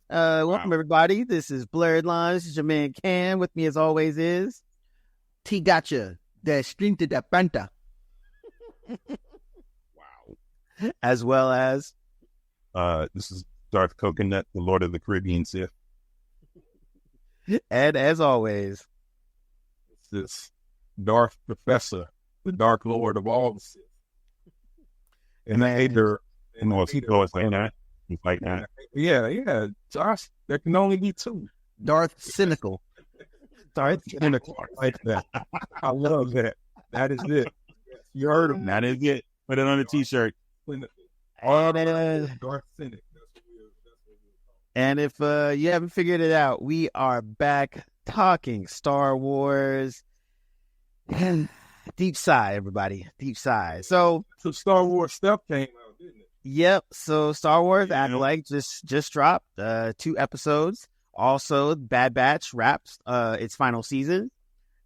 Welcome everybody. This is Blerdlines. This is your man Cam. With me as always is T gotcha. The stream to the panta. as well as This is Darth Coconut, the Lord of the Caribbean Sith. and as always, This is Darth Professor, the Dark Lord of all the Sith. And I hate her. And like that. Yeah. Josh, there can only be two. Darth Cynical. Darth Cynical. I like that. I love that. That is it. You heard him. That is it. Put it on a t-shirt. and Darth Cynic. and if you haven't figured it out, we are back talking Star Wars. Deep sigh, everybody. Deep sigh. So Star Wars stuff came out, didn't it? Yep. So Star Wars Acolyte just dropped 2 episodes. Also, Bad Batch wrapped its final season,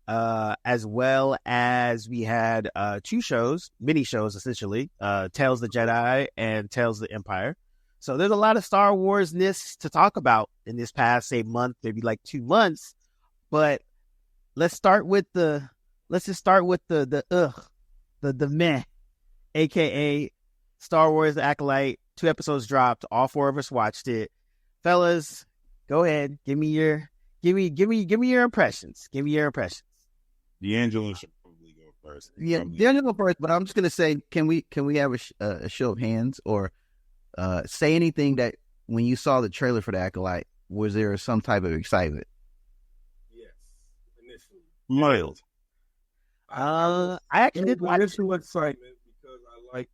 as well as we had 2 shows, mini shows essentially, Tales of the Jedi and Tales of the Empire. So there's a lot of Star Wars-ness to talk about in this past, say, month, maybe like 2 months. But let's start with the meh, aka Star Wars Acolyte. 2 episodes dropped. All 4 of us watched it. Fellas, go ahead. Give me your impressions. Give me your impressions. D'Angelo should probably go first. Yeah, D'Angelo go first, but I'm just gonna say, can we have a show of hands or say anything that when you saw the trailer for the Acolyte, was there some type of excitement? Yes, initially. Mild. I actually did watch initial excitement because I like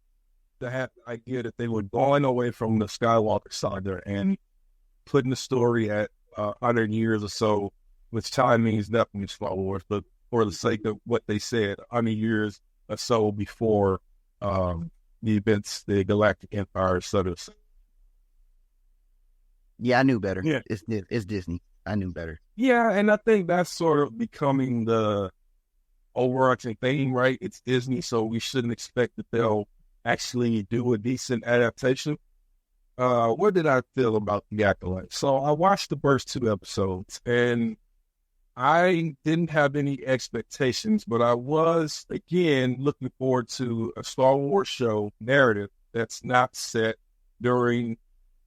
to have the idea that they were going away from the Skywalker saga and putting the story at 100 years or so, which time means nothing in Star Wars, but for the sake of what they said, 100 years or so before the events, the Galactic Empire sort of. Yeah, I knew better. Yeah. It's Disney. I knew better. Yeah, and I think that's sort of becoming the overarching theme, right? It's Disney, so we shouldn't expect that they'll actually do a decent adaptation. What did I feel about the Acolyte? So I watched the first 2 episodes, and I didn't have any expectations, but I was, again, looking forward to a Star Wars show narrative that's not set during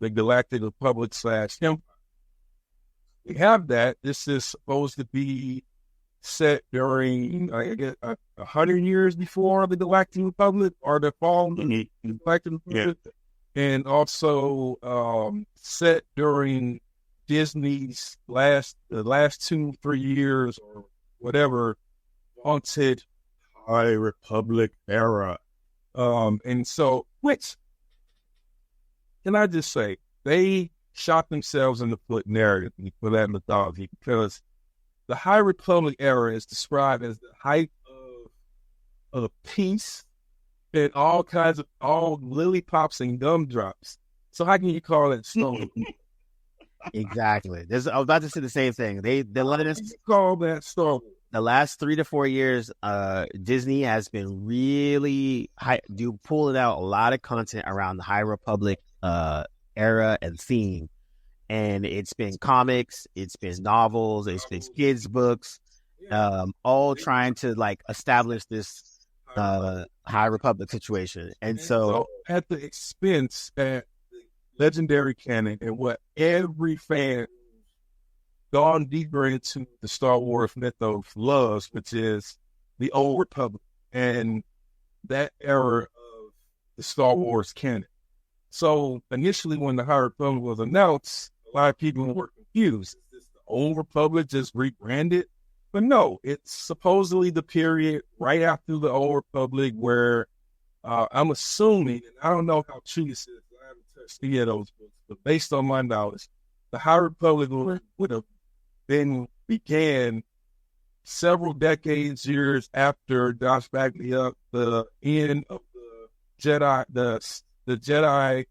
the Galactic Republic / Empire. We have that. This is supposed to be set during, I guess, 100 years before the Galactic Republic or the fall of the Galactic Republic. Yeah. And also set during Disney's last 2-3 years or whatever haunted High Republic era. And so, which, can I just say, they shot themselves in the foot narratively for that mythology, because the High Republic era is described as the height of peace and all lollipops and gumdrops. So how can you call it Star? exactly. I was about to say the same thing. They let us call that Star. The last 3 to 4 years, Disney has been really pulling out a lot of content around the High Republic era and theme. And it's been comics, it's been novels, it's been kids' books, all trying to like establish this High Republic situation. And so at the expense at the legendary canon and what every fan gone deeper into the Star Wars mythos loves, which is the Old Republic and that era of the Star Wars canon. So initially when the High Republic was announced, a lot of people were confused. Is this the Old Republic just rebranded? But no, it's supposedly the period right after the Old Republic where I'm assuming, and I don't know how true this is, I haven't touched any of those books, but based on my knowledge, the High Republic would have began several decades, years after Josh backed me up, the end of the Jedi, the Jedi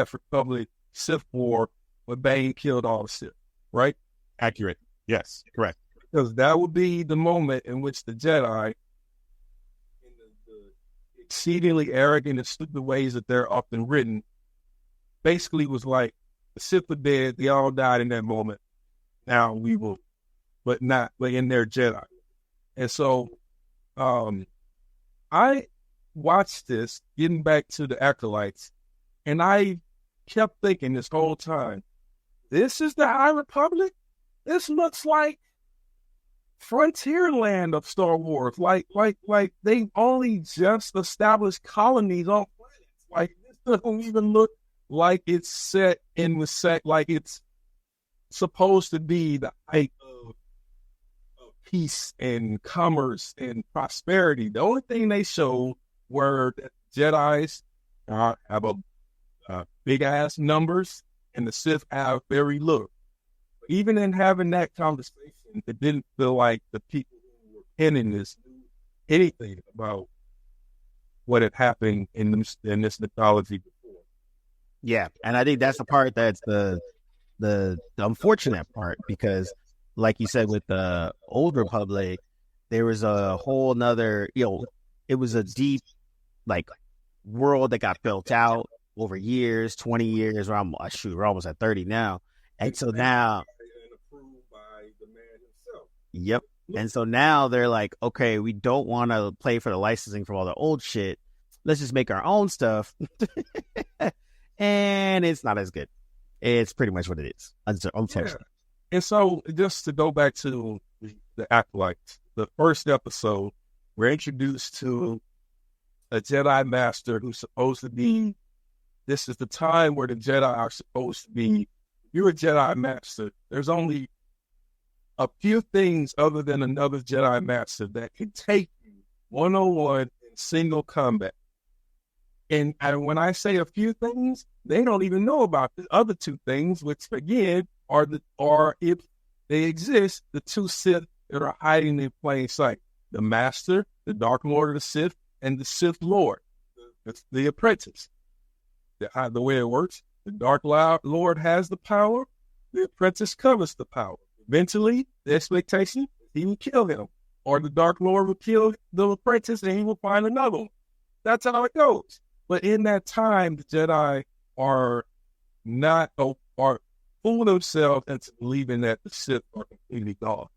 / Republic Sith War when Bane killed all the Sith, right? Accurate. Yes, correct. Because that would be the moment in which the Jedi, in the exceedingly arrogant and stupid ways that they're often written, basically was like, The Sith are dead. They all died in that moment. Now we will, but in their Jedi. And so, I watched this, getting back to the Acolytes, and I kept thinking this whole time, this is the High Republic? This looks like Frontierland of Star Wars. Like they only just established colonies on planets. Like, this doesn't even look like it's set in the set, like it's supposed to be the height of peace and commerce and prosperity. The only thing they showed were that Jedis have a big ass numbers and the Sith have very little. But even in having that conversation, it didn't feel like the people who were penning this knew anything about what had happened in this mythology before. Yeah, and I think that's the part that's the unfortunate part, because like you said, with the Old Republic, there was a whole nother, it was a deep, like, world that got built out over years, 20 years, we're almost at 30 now. And so now, approved by the man himself. Yep. And so now they're like, okay, we don't want to play for the licensing for all the old shit. Let's just make our own stuff. And it's not as good. It's pretty much what it is, unfortunately. Yeah. And so, just to go back to the Acolytes, the first episode, we're introduced to a Jedi Master who's supposed to be, this is the time where the Jedi are supposed to be, if you're a Jedi Master, there's only a few things other than another Jedi Master that can take you one-on-one in single combat. And when I say a few things, they don't even know about the other two things, which again are if they exist, the two Sith that are hiding in plain sight: the Master, the Dark Lord of the Sith, and the Sith Lord, the apprentice. The way it works, the Dark Lord has the power, the apprentice covers the power. Eventually, the expectation, he will kill him, or the Dark Lord will kill the apprentice and he will find another one. That's how it goes. But in that time, the Jedi are fool themselves into believing that the Sith are completely gone.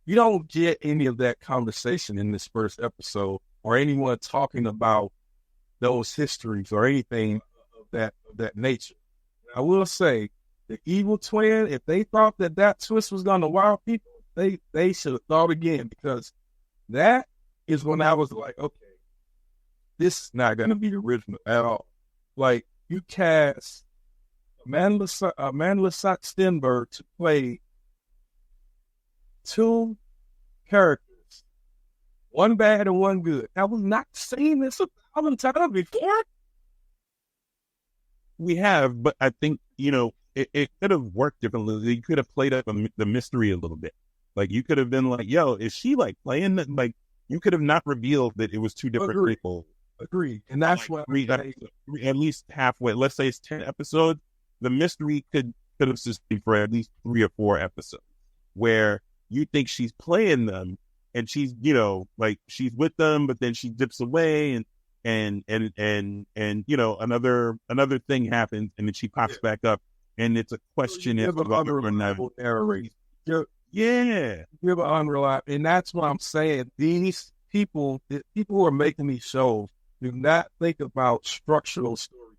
You don't get any of that conversation in this first episode, or anyone talking about those histories or anything of that nature. I will say, the evil twin, if they thought that twist was going to wow people, they should have thought again, because that is when I was like, okay, this is not going to be original at all. Like, you cast Amanda Stenberg to play two characters, one bad and one good. I was not saying this 1,000 times before. We have, but I think, it could have worked differently. You could have played up the mystery a little bit. Like, you could have been like, yo, is she like playing that? Like, you could have not revealed that it was two different people. Agreed. And that's what at least halfway, let's say it's 10 episodes, the mystery could have sustained for at least 3 or 4 episodes, where you think she's playing them and she's, like, she's with them, but then she dips away and another thing happens, and then she pops back up, and it's a question if give an unreliable, and that's what I'm saying. These people, the people who are making these shows, do not think about structural storytelling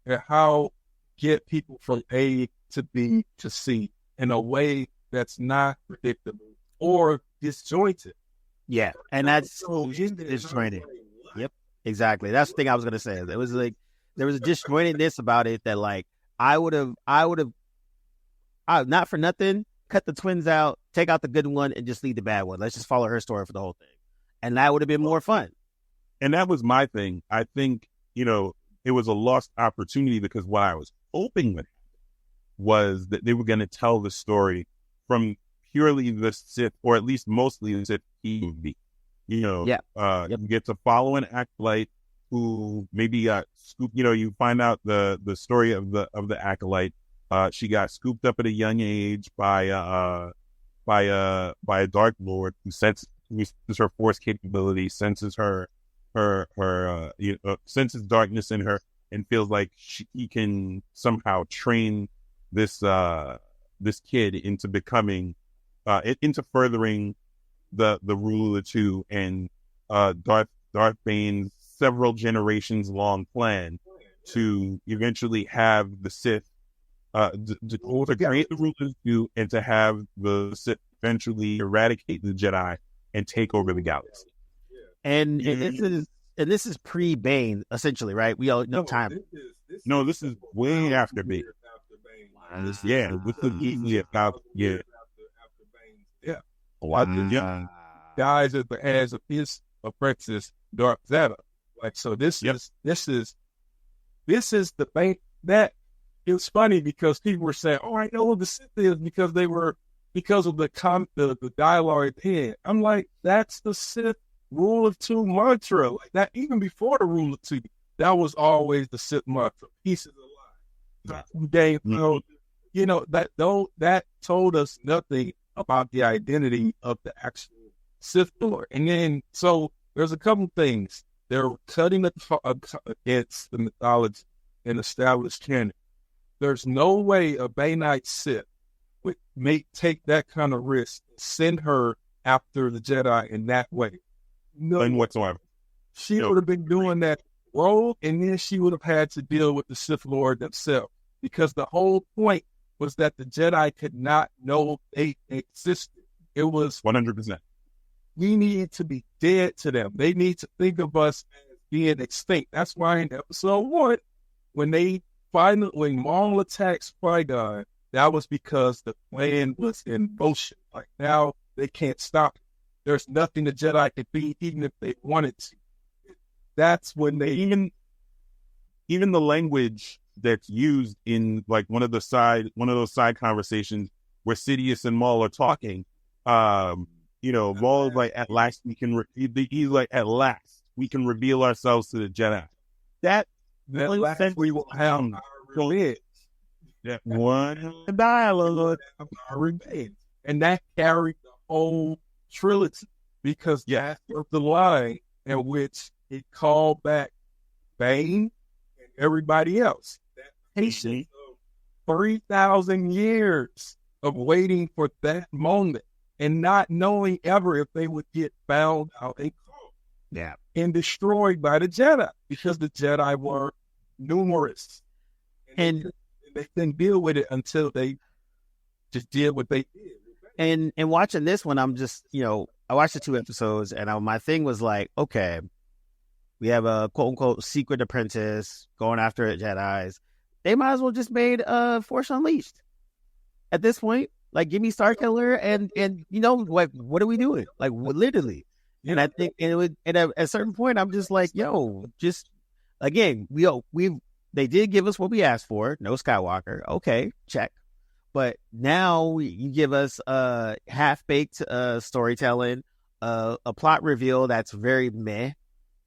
and how get people from A to B to C in a way that's not predictable or disjointed. Yeah, and that's disjointed. Yep, exactly. That's the thing I was gonna say. It was like there was a disjointedness about it that, like, I would have not for nothing cut the twins out, take out the good one, and just leave the bad one. Let's just follow her story for the whole thing, and that would have been more fun. And that was my thing. I think, it was a lost opportunity, because what I was hoping would happen was that they were going to tell the story from purely the Sith, or at least mostly the Sith POV. You get to follow an Acolyte who maybe got scooped. You find out the story of the Acolyte. She got scooped up at a young age by a Dark Lord who senses her Force capability, senses senses darkness in her, and feels like he can somehow train this kid into becoming into furthering the rule of the two and Darth Bane's several generations long plan to eventually have the Sith to create the rule of the two and to have the Sith eventually eradicate the Jedi and take over the galaxy. And this is pre-Bane, essentially, right? We all know time. This is way after Bane. Yeah, with the easily about Yeah. Dies at the hands of his apprentice, Darth Vader. Like, so this is the Bane that it was funny because people were saying, "Oh, I know who the Sith is," because of the dialogue at the end. I'm like, that's the Sith rule of two mantra. Like that, even before the rule of two, that was always the Sith mantra. Peace is alive. That told us nothing about the identity of the actual Sith Lord. And then, so there's a couple things. They're cutting against the mythology and established canon. There's no way a Baneite Sith would take that kind of risk, send her after the Jedi in that way. None whatsoever. She would have been doing that role, and then she would have had to deal with the Sith Lord themselves. Because the whole point was that the Jedi could not know they existed. It was 100%. We need to be dead to them. They need to think of us as being extinct. That's why in episode 1, when Maul attacks Qui-Gon, that was because the plan was in motion. Like now they can't stop it. There's nothing the Jedi could be, even if they wanted to. That's when they even the language that's used in like one of those side conversations where Sidious and Maul are talking. Maul is like, at last we can reveal ourselves to the Jedi. That last we will have that one dialogue remains, and that carried the whole trilogy because that's the line in which it called back Bane and everybody else. That patience of 3,000 years of waiting for that moment and not knowing ever if they would get found out and destroyed by the Jedi because the Jedi were numerous. And they couldn't deal with it until they just did what they did. And watching this one, I'm just, I watched the 2 episodes and my thing was like, okay, we have a quote unquote secret apprentice going after Jedis. They might as well just made Force Unleashed at this point. Like, give me Starkiller and what are we doing? Like, literally. And I think, and at a certain point, I'm just like, just again, they did give us what we asked for. No Skywalker. Okay, check. But now you give us half-baked storytelling, a plot reveal that's very meh.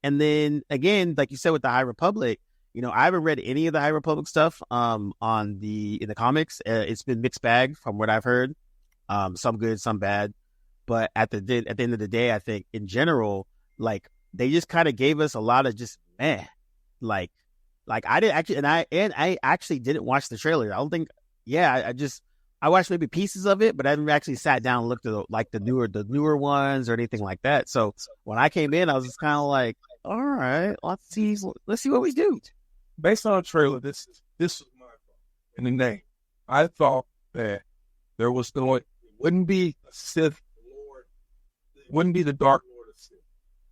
And then again, like you said with the High Republic, I haven't read any of the High Republic stuff in the comics. It's been mixed bag from what I've heard. Some good, some bad. But at the end of the day, I think in general, like they just kind of gave us a lot of just meh. Like I didn't actually, and I actually didn't watch the trailer. I don't think. Yeah, I watched maybe pieces of it, but I haven't actually sat down and looked at the newer ones or anything like that. So when I came in, I was just kind of like, all right, let's see what we do. Based on the trailer, this was my fault. In the name, I thought that there was it wouldn't be a Sith Lord, it wouldn't be the Dark Lord of Sith.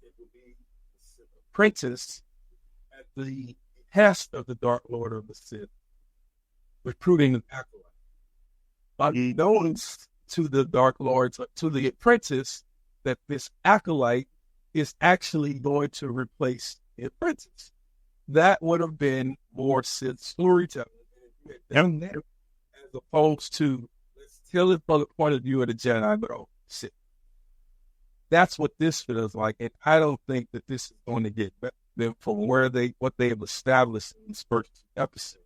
It would be the Sith apprentice at the behest of the Dark Lord of the Sith, recruiting an acolyte. Unbeknownst to the Dark Lords, to the apprentice, that this acolyte is actually going to replace the apprentice. That would have been more Sith storytelling, as opposed to let's tell it from the point of view of the Jedi, but Sith. That's what this feels like, and I don't think that this is going to get better from what they have established in these first 2 episodes.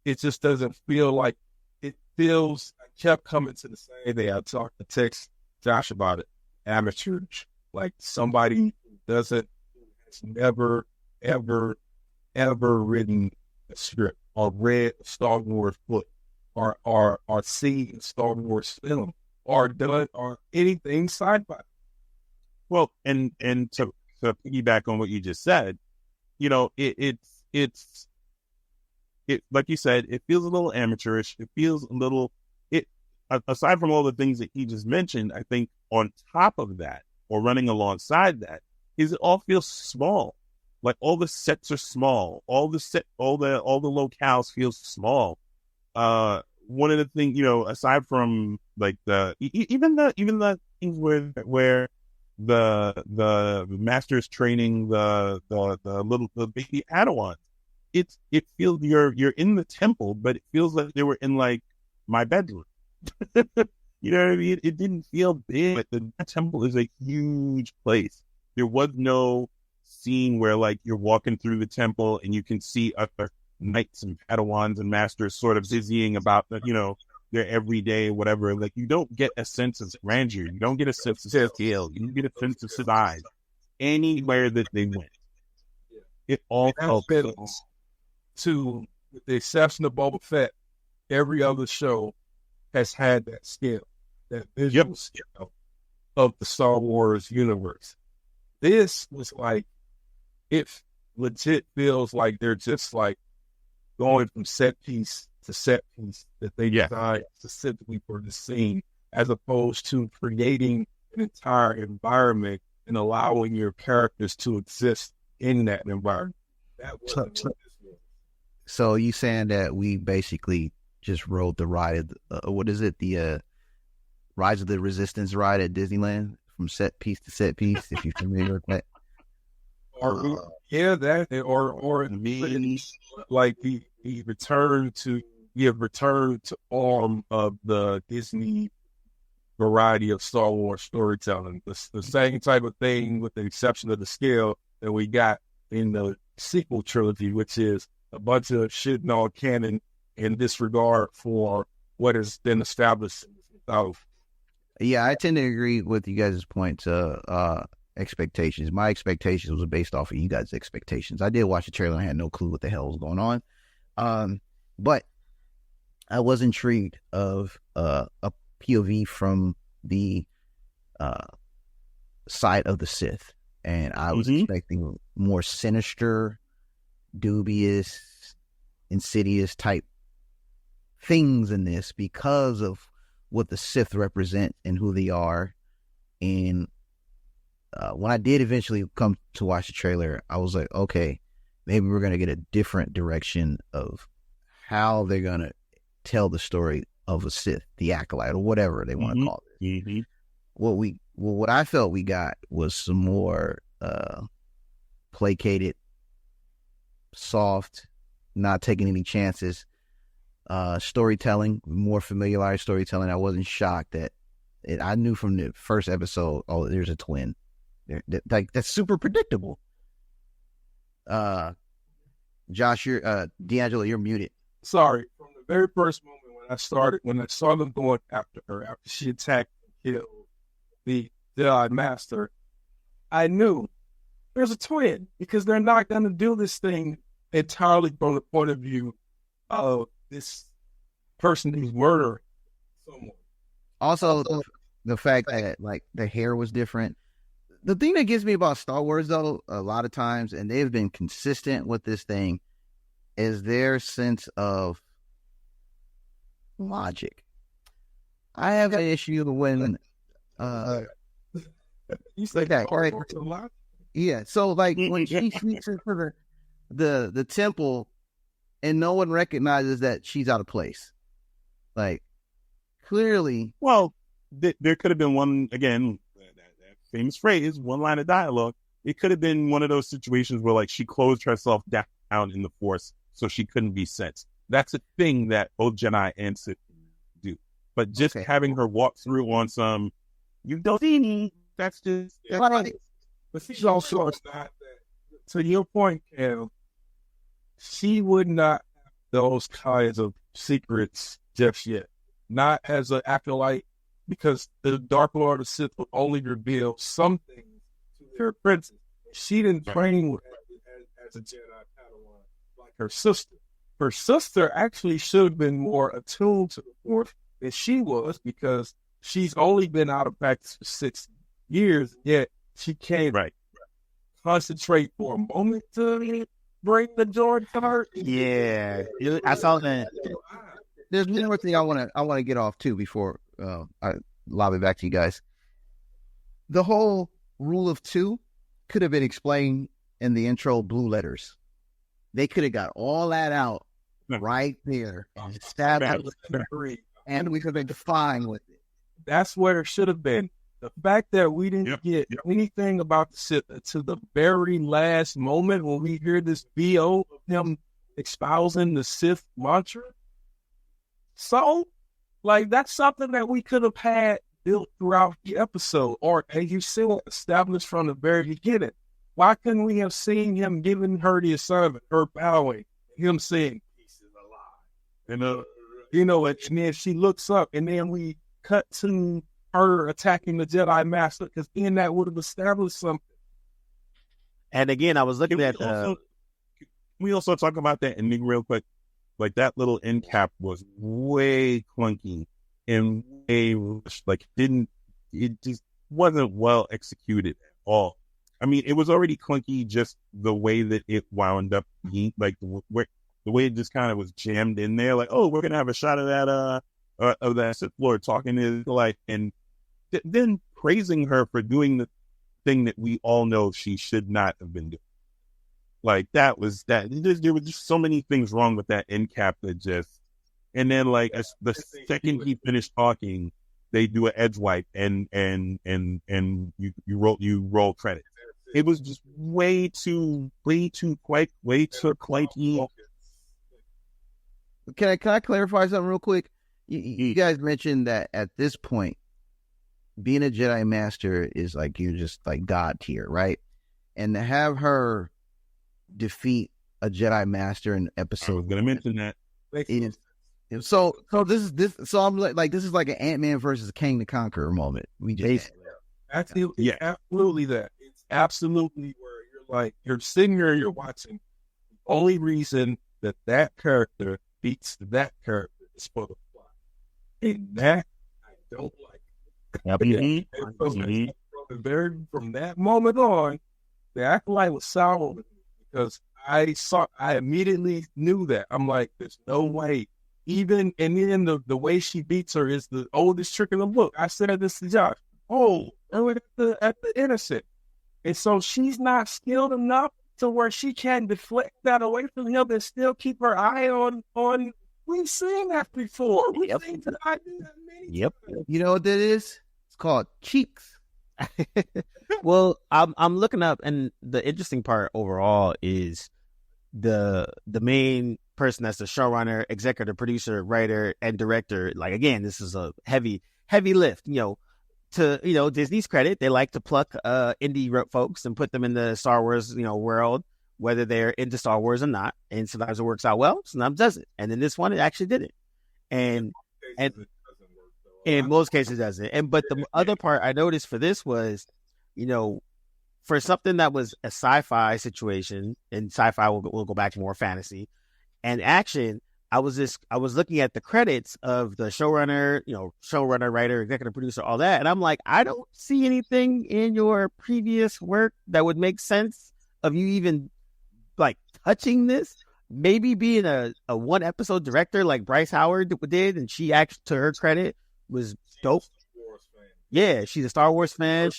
It just doesn't feel like it feels. I kept coming to the same day. I talked to text Josh about it. Amateurish, like somebody who has never, ever written a script or read a Star Wars book. are seen in Star Wars film or done or anything sci-fi. Well, and to piggyback on what you just said, it's like you said, it feels a little amateurish. It feels a little aside from all the things that he just mentioned, I think on top of that or running alongside that is it all feels small. Like all the sets are small. All the locales feel small. One of the things, aside from like even the things where the master's training the baby Padawans, it feels you're in the temple, but it feels like they were in like my bedroom. You know what I mean? It didn't feel big. But the temple is a huge place. There was no scene where like you're walking through the temple and you can see other knights and Padawans and masters sort of dizzying about their everyday whatever. Like you don't get a sense of grandeur. You don't get a sense of scale. You don't get a sense of size anywhere that they went. It all felt to, with the exception of Boba Fett, every other show has had that scale, that visual scale of the Star Wars universe. This was like, it legit feels like they're just like going from set piece to set piece that they designed specifically for the scene, as opposed to creating an entire environment and allowing your characters to exist in that environment. So you saying that we basically just rode the ride of what is it? The Rise of the Resistance ride at Disneyland from set piece to set piece, if you're familiar with that. Or like the return to arm of the Disney variety of Star Wars storytelling. The same type of thing, with the exception of the scale that we got in the sequel trilogy, which is a bunch of shit and all canon in disregard for what has been established in this mythology. Yeah, I tend to agree with you guys' points. Expectations. My expectations was based off of you guys' expectations. I did watch the trailer and I had no clue what the hell was going on. But I was intrigued of a POV from the side of the Sith. And I was expecting more sinister, dubious, insidious type things in this because of what the Sith represent and who they are. And when I did eventually come to watch the trailer, I was like, okay, maybe we're going to get a different direction of how they're going to tell the story of a Sith, the Acolyte, or whatever they want to call it. Mm-hmm. What I felt we got was some more placated, soft, not taking any chances storytelling, more familiarized storytelling. I wasn't shocked that I knew from the first episode, oh, there's a twin. Like that's super predictable. Josh, D'Angelo, you're muted. Sorry, from the very first moment when I saw them going after her, after she attacked and killed the Jedi Master, I knew there's a twin, because they're not going to do this thing entirely from the point of view of this person who's murdering someone. Also, the fact that like the hair was different. The thing that gets me about Star Wars, though, a lot of times, and they've been consistent with this thing, is their sense of logic. I have an issue when you say that, right? A lot? Yeah, so like when she sneaks into the temple and no one recognizes that she's out of place. Like, clearly. Well, there could have been one, again, that famous phrase, one line of dialogue. It could have been one of those situations where, like, she closed herself down in the Force so she couldn't be sensed. That's a thing that both Jedi and Sith do. But just having her walk through on some, you don't see me, that's just... Right. But she's also not that. To your point, Cam, she would not have those kinds of secrets just yet. Not as an acolyte, because the Dark Lord of Sith will only reveal some things to their apprentices. She didn't train as a Jedi Padawan like her sister. her sister actually should have been more attuned to the Force than she was, because she's only been out of practice for 6 years, yet she can't concentrate for a moment to bring the Jordan to her. Yeah, I saw that. There's one more thing I want to get off too before I lob it back to you guys. The whole rule of 2 could have been explained in the intro blue letters. They could have got all that out right there and stabbed out and we could have been fine with it. That's where it should have been. The fact that we didn't get anything about the Sith to the very last moment when we hear this BO of him espousing the Sith mantra. So, like, that's something that we could have had built throughout the episode, or as you said, established from the very beginning. Why couldn't we have seen him giving her the assignment, her bowing, him saying, "Peace is alive," and then she looks up, and then we cut to her attacking the Jedi Master, because then that would have established something. And again, I was looking at. We also talk about that ending real quick. Like, that little end cap was way clunky and way like it just wasn't well executed at all. I mean, it was already clunky just the way that it wound up being, like the way it just kind of was jammed in there. Like, oh, we're gonna have a shot of that Sith Lord talking to like, and then praising her for doing the thing that we all know she should not have been doing. Like, that was that. There were just so many things wrong with that end cap that just, and then like the second he finished talking, they do an edge wipe and you roll credit. It was just way too quick, way too clunky. Can I clarify something real quick? You guys mentioned that at this point, being a Jedi Master is like, you're just like God tier, right? And to have her defeat a Jedi Master in episode, I was gonna mention that. So I'm like this is like an Ant-Man versus a Kang the Conqueror moment. We just absolutely that. It's absolutely where you're like, you're sitting here, you're watching. The only reason that character beats that character is for the plot, and that I don't like. From that moment on, the Acolyte was sour with me, because I immediately knew that. I'm like, there's no way. And then the way she beats her is the oldest trick in the book. I said this to Josh. Oh, at the innocent. And so she's not skilled enough to where she can deflect that away from him and still keep her eye on. We've seen that before. We've seen that. I do that many times. You know what that is? It's called cheeks. Well, I'm looking up, and the interesting part overall is the main person that's the showrunner, executive producer, writer, and director. Like, again, this is a heavy lift. To Disney's credit, they like to pluck indie folks and put them in the Star Wars world, whether they're into Star Wars or not. And sometimes it works out well, sometimes it doesn't. And in this one, it actually did it. And in most cases, it doesn't. But the other part I noticed for this was, for something that was a sci-fi situation, and sci-fi will go back to more fantasy and action. I was looking at the credits of the showrunner, writer, executive producer, all that, and I'm like, I don't see anything in your previous work that would make sense of you even like touching this. Maybe being a one episode director like Bryce Howard did, and she actually, to her credit, was dope. Yeah, she's a Star Wars fan.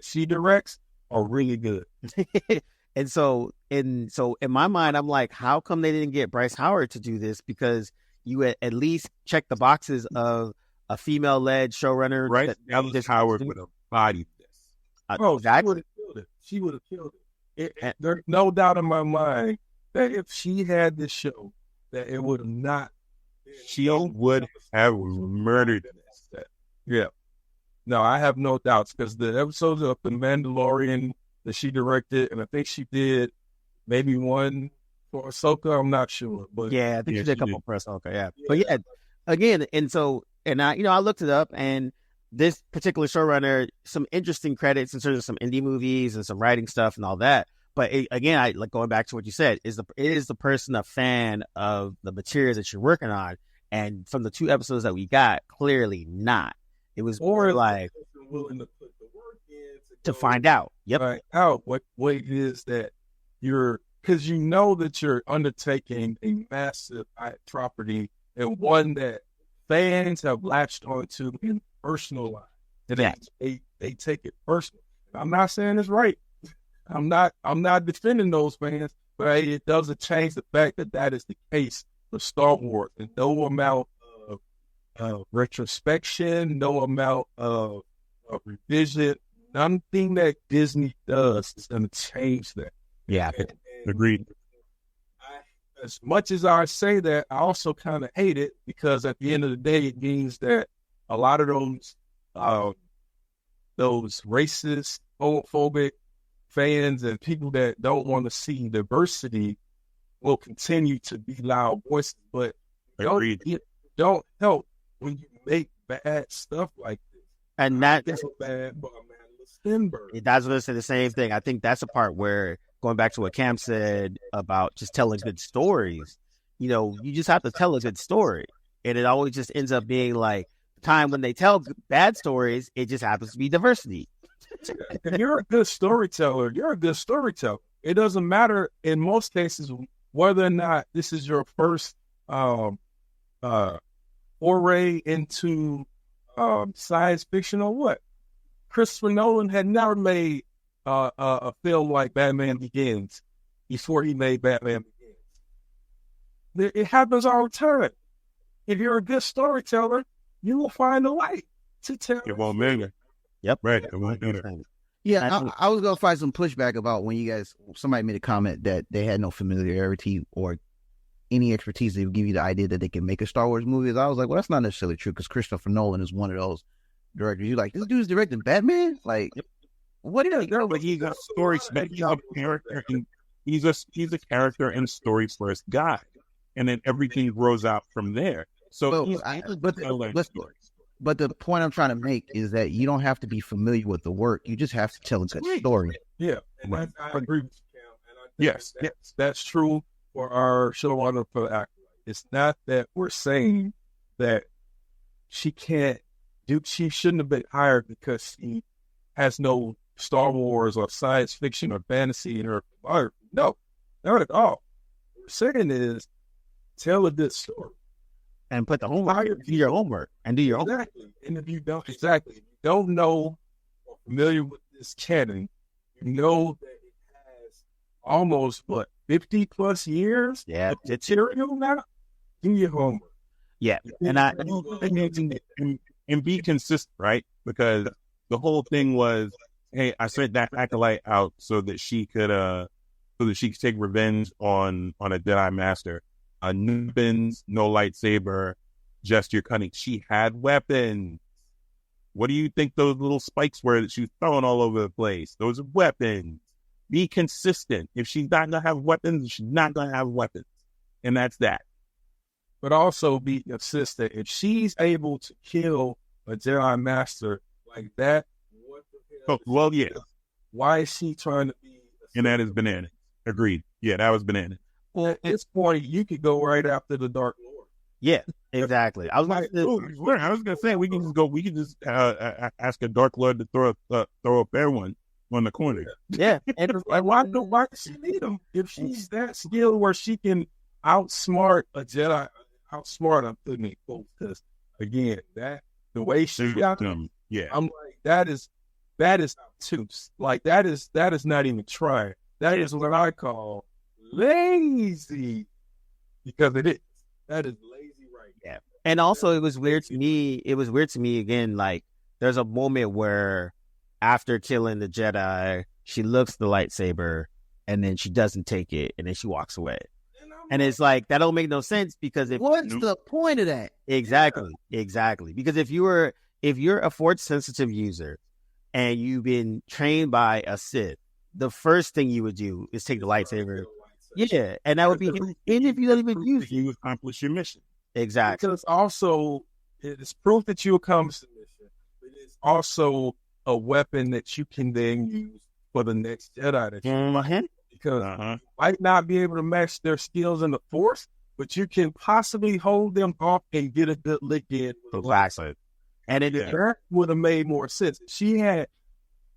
She directs are really good. And so in my mind, I'm like, how come they didn't get Bryce Howard to do this? Because you at least check the boxes of a female-led showrunner. Bryce Howard would have bodied this. She would have killed it. There's no doubt in my mind that if she had this show, that it would have not. She would have murdered this. Yeah. No, I have no doubts, because the episodes of The Mandalorian that she directed, and I think she did maybe one for Ahsoka, I'm not sure. But yeah, I think she did a couple for Ahsoka, yeah. But yeah, again, I looked it up, and this particular showrunner, some interesting credits in terms of some indie movies and some writing stuff and all that. But again, I like going back to what you said. Is the person a fan of the materials that you're working on? And from the 2 episodes that we got, clearly not. It was more like willing to put the work in to find out. Yep. Find out what it is that because you know that you're undertaking a massive property and one that fans have latched onto in personal life. And they take it personal. I'm not saying it's right. I'm not defending those fans, but it doesn't change the fact that is the case for Star Wars. And no amount of retrospection, no amount of revision, nothing that Disney does is going to change that. Yeah, agreed. As much as I say that, I also kind of hate it because at the end of the day, it means that a lot of those racist, homophobic fans and people that don't want to see diversity will continue to be loud voices, but don't help when you make bad stuff like this. And that's bad for Amanda Stenberg. That's going to say the same thing. I think that's a part where, going back to what Cam said about just telling good stories, you just have to tell a good story. And it always just ends up being like the time when they tell bad stories, it just happens to be diversity. If you're a good storyteller, you're a good storyteller. It doesn't matter in most cases whether or not this is your first foray into science fiction or what. Christopher Nolan had never made a film like Batman Begins before he made Batman Begins. It happens all the time. If you're a good storyteller, you will find a light to tell. It won't matter. Yep. Right. It won't matter. Yeah, I was going to find some pushback about when somebody made a comment that they had no familiarity or any expertise that would give you the idea that they can make a Star Wars movie. I was like, well, that's not necessarily true because Christopher Nolan is one of those directors. You're like, this dude's directing Batman? Like, what is he? But he's a story. He's a character. He's a character and story first guy, and then everything grows out from there. So, but the point I'm trying to make is that you don't have to be familiar with the work. You just have to tell a good story. Yeah, and I agree with you, Cam. And I think that's true for our showrunner for Acolyte. It's not that we're saying that she shouldn't have been hired because she has no Star Wars or science fiction or fantasy in her biography. No, not at all. What we're saying is tell a good story. And put the homework, do your homework. And if you don't know or familiar with this canon, you know that it has almost 50 plus years of material now. Do your homework. Yeah, and be consistent, right? Because the whole thing was, hey, I sent that Acolyte out so that she could take revenge on a Jedi Master. No weapons, no lightsaber, just your cunning. She had weapons. What do you think those little spikes were that she was throwing all over the place? Those are weapons. Be consistent. If she's not going to have weapons, she's not going to have weapons. And that's that. But also be consistent. If she's able to kill a Jedi Master like that, what the hell? Well, yeah. Why is she trying to be? And that is bananas. Agreed. Yeah, that was bananas. Well, at this point, you could go right after the Dark Lord. Yeah, exactly. I was gonna say we can just ask a Dark Lord to throw a fair one on the corner. Yeah, and why does she need him if she's that skilled where she can outsmart a Jedi? I'm putting it quotes because again, the way she got them, yeah, I'm like that is obtuse. Like that is not even trying. That is what I call lazy, because it is. That is lazy, right? Yeah. And also, it was weird to me. It was weird to me again. Like, there's a moment where after killing the Jedi, she looks at the lightsaber and then she doesn't take it, and then she walks away. And it's like that don't make no sense because what's the point of that? Exactly. Because if you're a force sensitive user and you've been trained by a Sith, the first thing you would do is take the lightsaber. Yeah, and that would be even if you don't even use it. You accomplish your mission. Exactly. Because also, it's proof that you accomplished the mission. It is also a weapon that you can then use for the next Jedi that you because you might not be able to match their skills in the Force, but you can possibly hold them off and get a good lick in. Exactly. And that would have made more sense. If she had,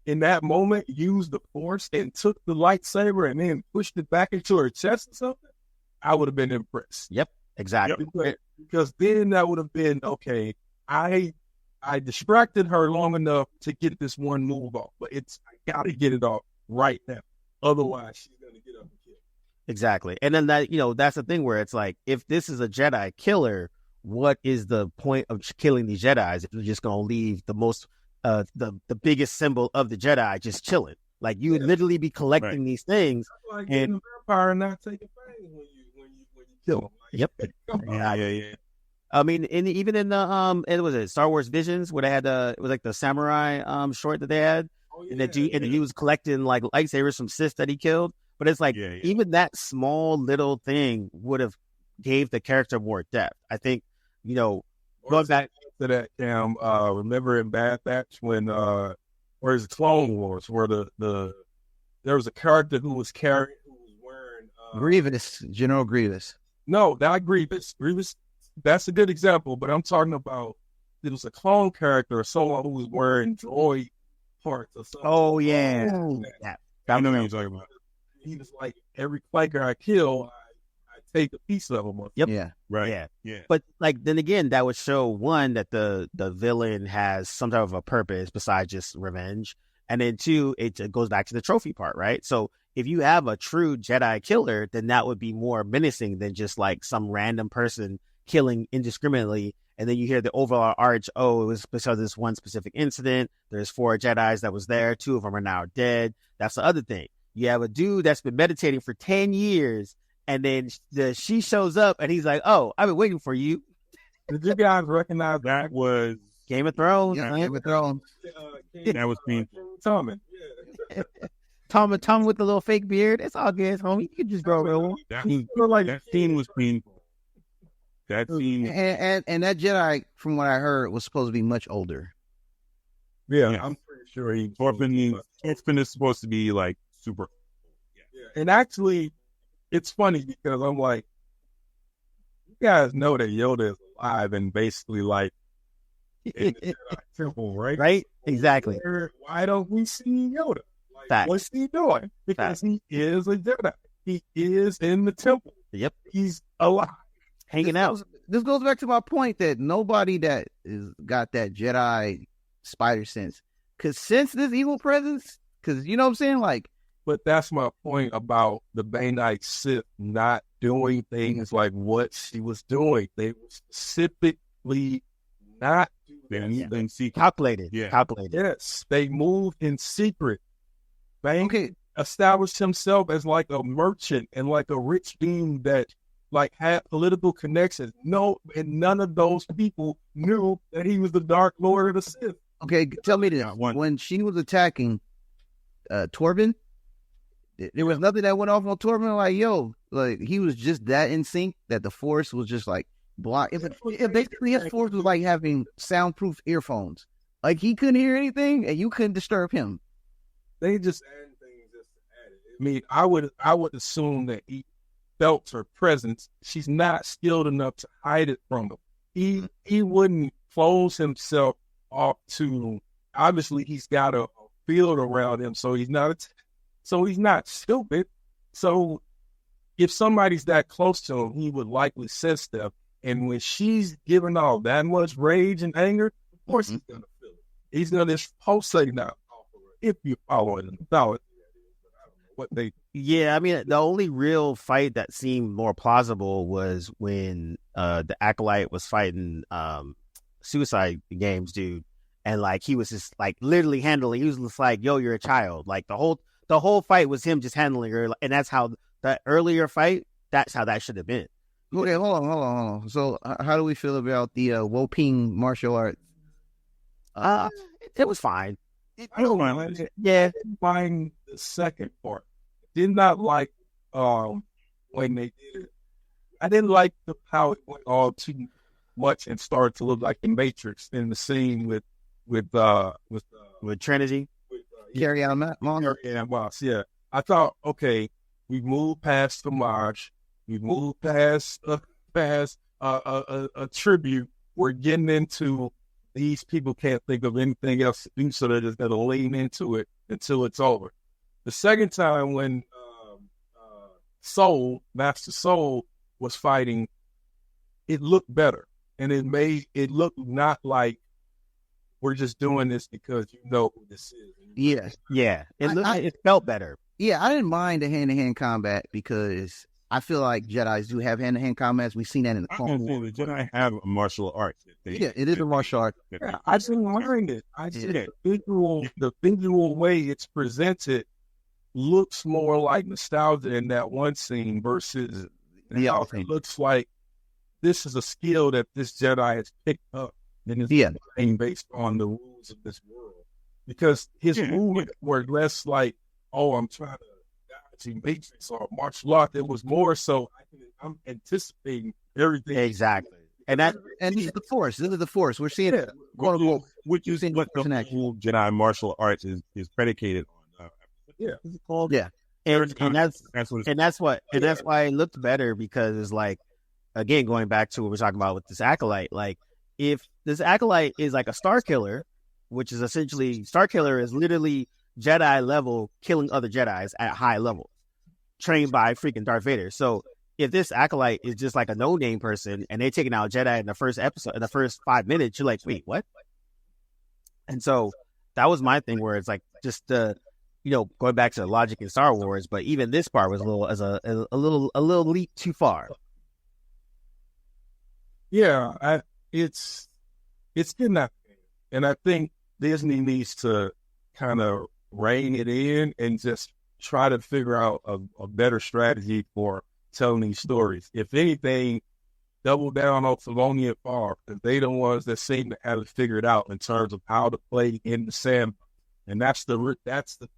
in that moment, used the Force and took the lightsaber and then pushed it back into her chest or something, I would have been impressed. Yep, exactly. Because then that would have been, okay, I distracted her long enough to get this one move off, but I got to get it off right now. Otherwise, she's going to get up and kill. Exactly. And then that's the thing where it's like, if this is a Jedi killer, what is the point of killing these Jedis if you're just going to leave the most, the biggest symbol of the Jedi just chilling? Like, you would literally be collecting these things. Like and a vampire and not taking pain when you kill them. Yep. Yeah. I mean, even in the it was Star Wars Visions where they had it was like the samurai short that they had, and he was collecting like lightsabers from Sith that he killed. But it's like even that small little thing would have gave the character more depth. I think going back to that, remember in Bad Batch when where's the Clone Wars where there was a character who was wearing Grievous, General Grievous. No, not Grievous. Grievous, that's a good example, but I'm talking about it was a clone character or someone who was wearing droid parts or something. Oh, yeah. I know what you're talking about. He was like, every Quaker I kill, I take a piece of him. Yep. Yeah. Right. Yeah. But like then again, that would show one that the villain has some type of a purpose besides just revenge, and then two, it goes back to the trophy part, right? So if you have a true Jedi killer, then that would be more menacing than just like some random person killing indiscriminately. And then you hear the overall arch, it was because of this one specific incident. There's 4 Jedis that was there. 2 of them are now dead. That's the other thing. You have a dude that's been meditating for 10 years, and then she shows up, and he's like, oh, I've been waiting for you. Did you guys recognize that was Game of Thrones? Yeah, Game of Thrones. That was painful. Tommen. Tom with the little fake beard. It's all good, homie. You can just grow real one. That scene was painful. That scene, and that Jedi, from what I heard, was supposed to be much older. Yeah. I'm pretty sure Torfin is supposed to be like super. Yeah. And actually, it's funny because I'm like, you guys know that Yoda is alive and basically like in the Jedi temple, right? Right? Exactly. Why don't we see Yoda? Facts. What's he doing? Because he is a Jedi. He is in the temple. Yep. He's alive. Hanging out. This goes back to my point that nobody that got that Jedi spider sense could sense this evil presence. Because you know what I'm saying? Like, but that's my point about the Bainite Sith not doing things like what she was doing. They were specifically not then calculated. Yeah. Calculated. Yes. They moved in secret. Bane established himself as like a merchant and like a rich being that like had political connections. No, and none of those people knew that he was the Dark Lord of the Sith. Okay, tell me this. When she was attacking Torben, there was nothing that went off on Torben. Like, yo, like he was just that in sync that the Force was just like block. Basically, his Force was like having soundproof earphones. Like he couldn't hear anything, and you couldn't disturb him. They just add things just to add it. I mean, I would assume that he felt her presence. She's not skilled enough to hide it from him. He wouldn't close himself off to. Obviously, he's got a field around him, so he's not stupid. So if somebody's that close to him, he would likely sense stuff. And when she's giving off that much rage and anger, of course he's gonna feel it. He's gonna just pulsate now. If you follow it, Yeah, I mean, the only real fight that seemed more plausible was when the Acolyte was fighting Suicide Games dude, and like he was just like literally handling. He was just like, "Yo, you're a child." Like the whole fight was him just handling her, and that's how the earlier fight. That's how that should have been. Okay, hold on. So, how do we feel about the Woping martial arts? It was fine. I don't mind. Yeah, buying the second part. Did not like when they did it. I didn't like how it went all too much and started to look like the Matrix in the scene with Trinity. Carry on Moss. Yeah, I thought, okay, We moved past the march. We moved past a tribute. We're getting into these people can't think of anything else to do, so they're just going to lean into it until it's over. The second time when Master Soul was fighting, it looked better. And it look not like we're just doing this because you know who this is. Yeah. It felt better. Yeah, I didn't mind the hand-to-hand combat because I feel like Jedis do have hand-to-hand combats. We've seen that in the Clone Wars. The Jedi have a martial arts. Yeah, it is a martial art. Yeah, I didn't mind it. The visual way it's presented looks more like nostalgia in that one scene versus it looks like this is a skill that this Jedi has picked up and is playing based on the rules of this world. Because his movements were less like, oh, I'm trying to dodge matrix or martial art. It was more so I'm anticipating everything. Exactly. And this is the Force. This is the Force. We're seeing it. Which is what the whole Jedi martial arts is predicated on. Is it called? Yeah. And that's why it looked better because it's like, again, going back to what we're talking about with this Acolyte, like if this Acolyte is like a Star Killer, which is essentially, Star Killer is literally Jedi level killing other Jedis at high levels, trained by freaking Darth Vader. So if this Acolyte is just like a no-name person and they taking out Jedi in the first episode, in the first 5 minutes, you're like, wait, what? And so that was my thing where it's like just going back to the logic in Star Wars, but even this part was a little leap too far. Yeah, it's getting that, and I think Disney needs to kind of rein it in and just try to figure out a better strategy for telling these stories. If anything, double down on Filoni and Favre, because they the ones that seem to have it figured out in terms of how to play in the sandbox. And that's the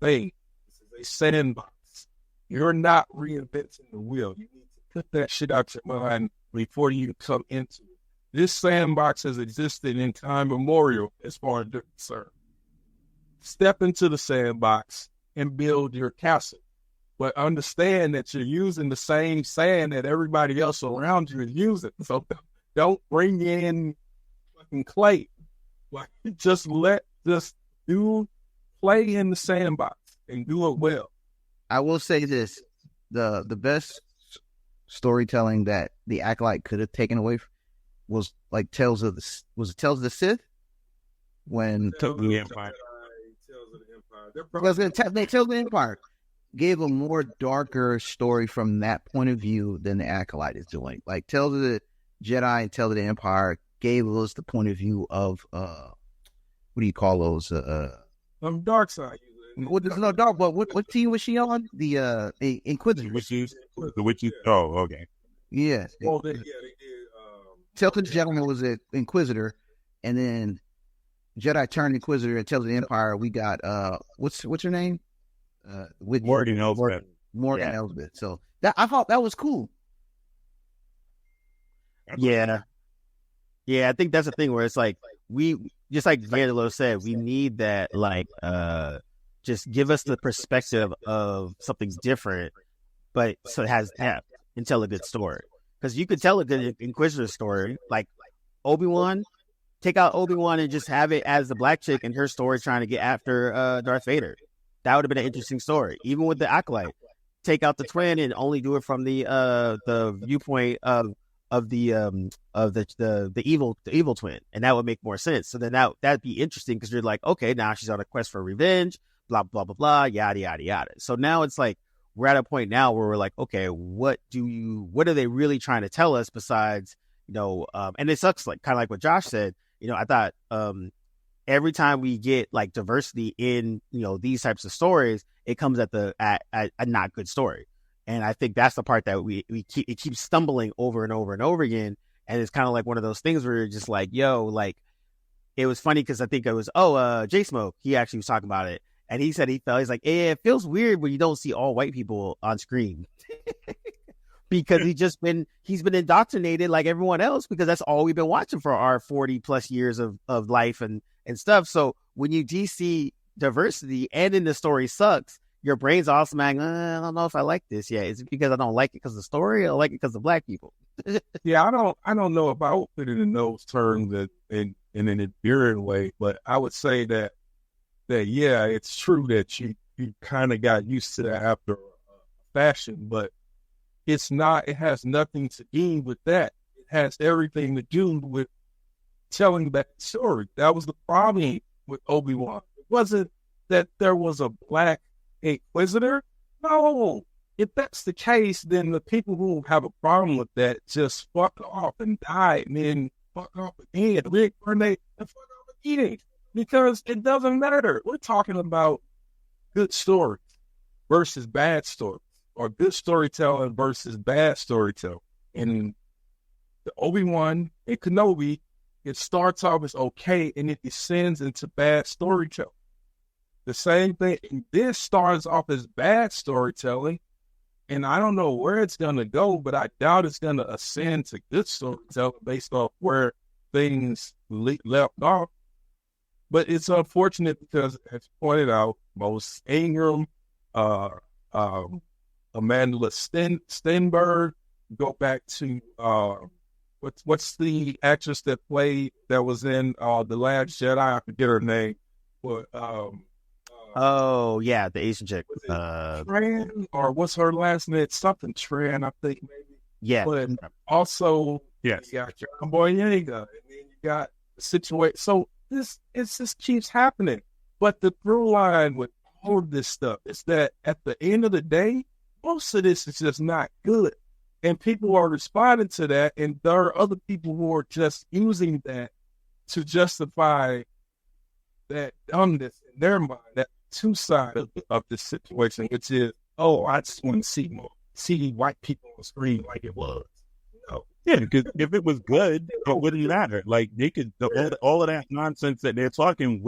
thing. This is a sandbox. You're not reinventing the wheel. You need to put that shit out your mind before you come into it. This sandbox has existed in time immemorial as far as they're concerned. Step into the sandbox and build your castle. But understand that you're using the same sand that everybody else around you is using. So don't bring in fucking clay. Like, just play in the sandbox and do it well. I will say this. The best storytelling that the Acolyte could have taken away was like Tales of the Sith? When Tales of the Empire. Tales of the Empire gave a more darker story from that point of view than the Acolyte is doing. Like Tales of the Jedi and Tales of the Empire gave us the point of view of what do you call those? Dark side. What team was she on? The Inquisitor. The witches. Oh, okay. Yeah. Well, they did. Tales of the Gentleman was an Inquisitor, and then Jedi turned Inquisitor and Tales of the Empire. We got what's her name? Morgan Elsbeth. Morgan Elsbeth. So I thought that was cool. Yeah. I think that's the thing where it's like we just like Vandalo said, we need that like just give us the perspective of something's different, but so it has depth and tell a good story. Because you could tell a good Inquisitor story, like Obi-Wan. Take out Obi-Wan and just have it as the black chick and her story trying to get after Darth Vader. That would have been an interesting story. Even with the Acolyte, take out the twin and only do it from the viewpoint of the evil twin, and that would make more sense. So then that'd be interesting because you're like, okay, now she's on a quest for revenge, blah blah blah blah, yada yada yada. So now it's like we're at a point now where we're like, okay, what are they really trying to tell us besides and it sucks, like kind of like what Josh said. I thought every time we get like diversity in these types of stories, it comes at a not good story. And I think that's the part that it keeps stumbling over and over and over again. And it's kind of like one of those things where you're just like, yo, like, it was funny because I think it was, J-Smoke, he actually was talking about it. And he said he's like, it feels weird when you don't see all white people on screen. Because he's been indoctrinated like everyone else, because that's all we've been watching for our 40 plus years of life and stuff. So when you DC diversity and then the story sucks, your brain's automatic. I don't know if I like this yet. Is it because I don't like it because of the story, or like it because of black people? Yeah, I don't know if I would put it in those terms in an endearing way, but I would say that yeah, it's true that you kind of got used to that after fashion, but it's not. It has nothing to do with that. It has everything to do with telling that story. That was the problem with Obi-Wan. It wasn't that there was a black inquisitor. No, if that's the case, then the people who have a problem with that just fuck off and die, and then fuck off again, reincarnate and fuck off again, because it doesn't matter. We're talking about good stories versus bad stories, or good storytelling versus bad storytelling. And the Obi-Wan and Kenobi, it starts off as okay, and it descends into bad storytelling. The same thing, this starts off as bad storytelling, and I don't know where it's going to go, but I doubt it's going to ascend to good storytelling based off where things left off. But it's unfortunate because, as pointed out, most Ingram, Amanda Stenberg, go back to what's the actress that was in The Last Jedi? I forget her name, but oh yeah, the Asian chick. Tran, or what's her last name? It's something Tran, I think maybe. Yeah. But also, yes, you got John Boyega, and then you got the situation. So it just keeps happening. But the through line with all of this stuff is that at the end of the day, most of this is just not good. And people are responding to that, and there are other people who are just using that to justify that dumbness in their mind, that two sides of this situation, which is, oh, I just want to see white people on the screen like it was. No. Yeah, because if it was good, it wouldn't matter. Like they could, all of that nonsense that they're talking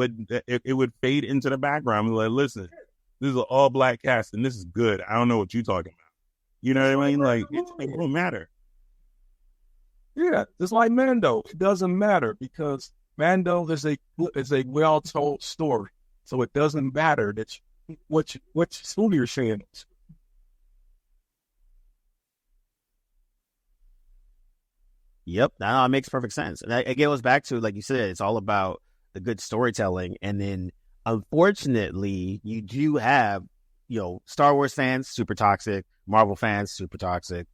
it would fade into the background. Like, listen, this is an all black cast, and this is good. I don't know what you're talking about. You know what I mean? Like it won't matter. Yeah, just like Mando, it doesn't matter because Mando is a well told story, so it doesn't matter that what story you're saying. Yep, that makes perfect sense. And it goes back to, like you said, it's all about the good storytelling. And then, unfortunately, you do have, Star Wars fans, super toxic. Marvel fans, super toxic.